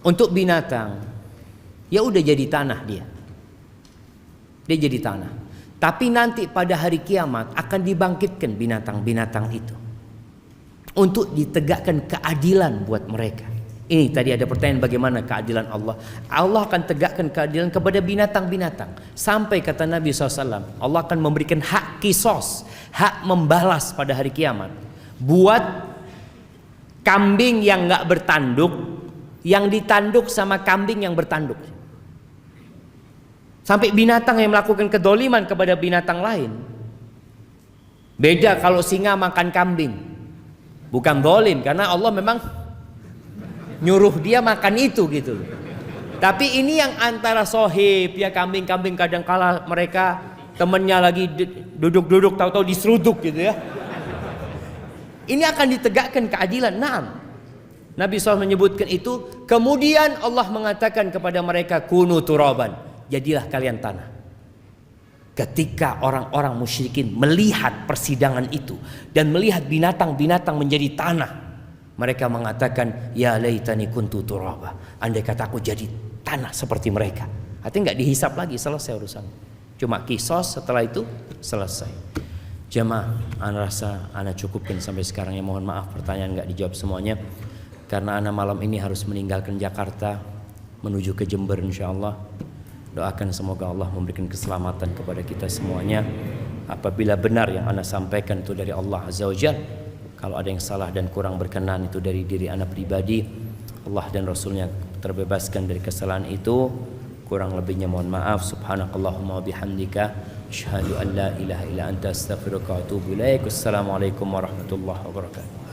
untuk binatang, ya udah jadi tanah dia jadi tanah. Tapi nanti pada hari kiamat akan dibangkitkan binatang-binatang itu untuk ditegakkan keadilan buat mereka. Ini tadi ada pertanyaan, bagaimana keadilan Allah? Allah akan tegakkan keadilan kepada binatang-binatang. Sampai kata Nabi SAW, Allah akan memberikan hak kisos, hak membalas pada hari kiamat buat kambing yang gak bertanduk, yang ditanduk sama kambing yang bertanduk. Sampai binatang yang melakukan kedoliman kepada binatang lain. Beda kalau singa makan kambing, bukan dolim, karena Allah memang nyuruh dia makan itu gitu. Tapi ini yang antara sohib, ya kambing-kambing kadang kala mereka temennya lagi duduk-duduk tahu-tahu diseruduk gitu ya. Ini akan ditegakkan keadilan. Naam, Nabi SAW menyebutkan itu. Kemudian Allah mengatakan kepada mereka, kunu turaban, jadilah kalian tanah. Ketika orang-orang musyrikin melihat persidangan itu dan melihat binatang-binatang menjadi tanah, mereka mengatakan, ya laitani kuntu turaba, andai kata aku jadi tanah seperti mereka. Artinya nggak dihisap lagi, selesai urusan. Cuma kisos, setelah itu selesai. Jemaah, ana rasa ana cukupkan sampai sekarang ya. Mohon maaf pertanyaan nggak dijawab semuanya, karena ana malam ini harus meninggalkan Jakarta menuju ke Jember insyaallah. Doakan semoga Allah memberikan keselamatan kepada kita semuanya. Apabila benar yang ana sampaikan itu dari Allah Azza wa Jalla, kalau ada yang salah dan kurang berkenan itu dari diri ana pribadi, Allah dan Rasulnya terbebaskan dari kesalahan itu. Kurang lebihnya mohon maaf. Subhanakallahumma wa bihamdika, asyhadu an la ilaha illa anta, astaghfiruka wa atubu ilaik. Wassalamualaikum warahmatullahi wabarakatuh.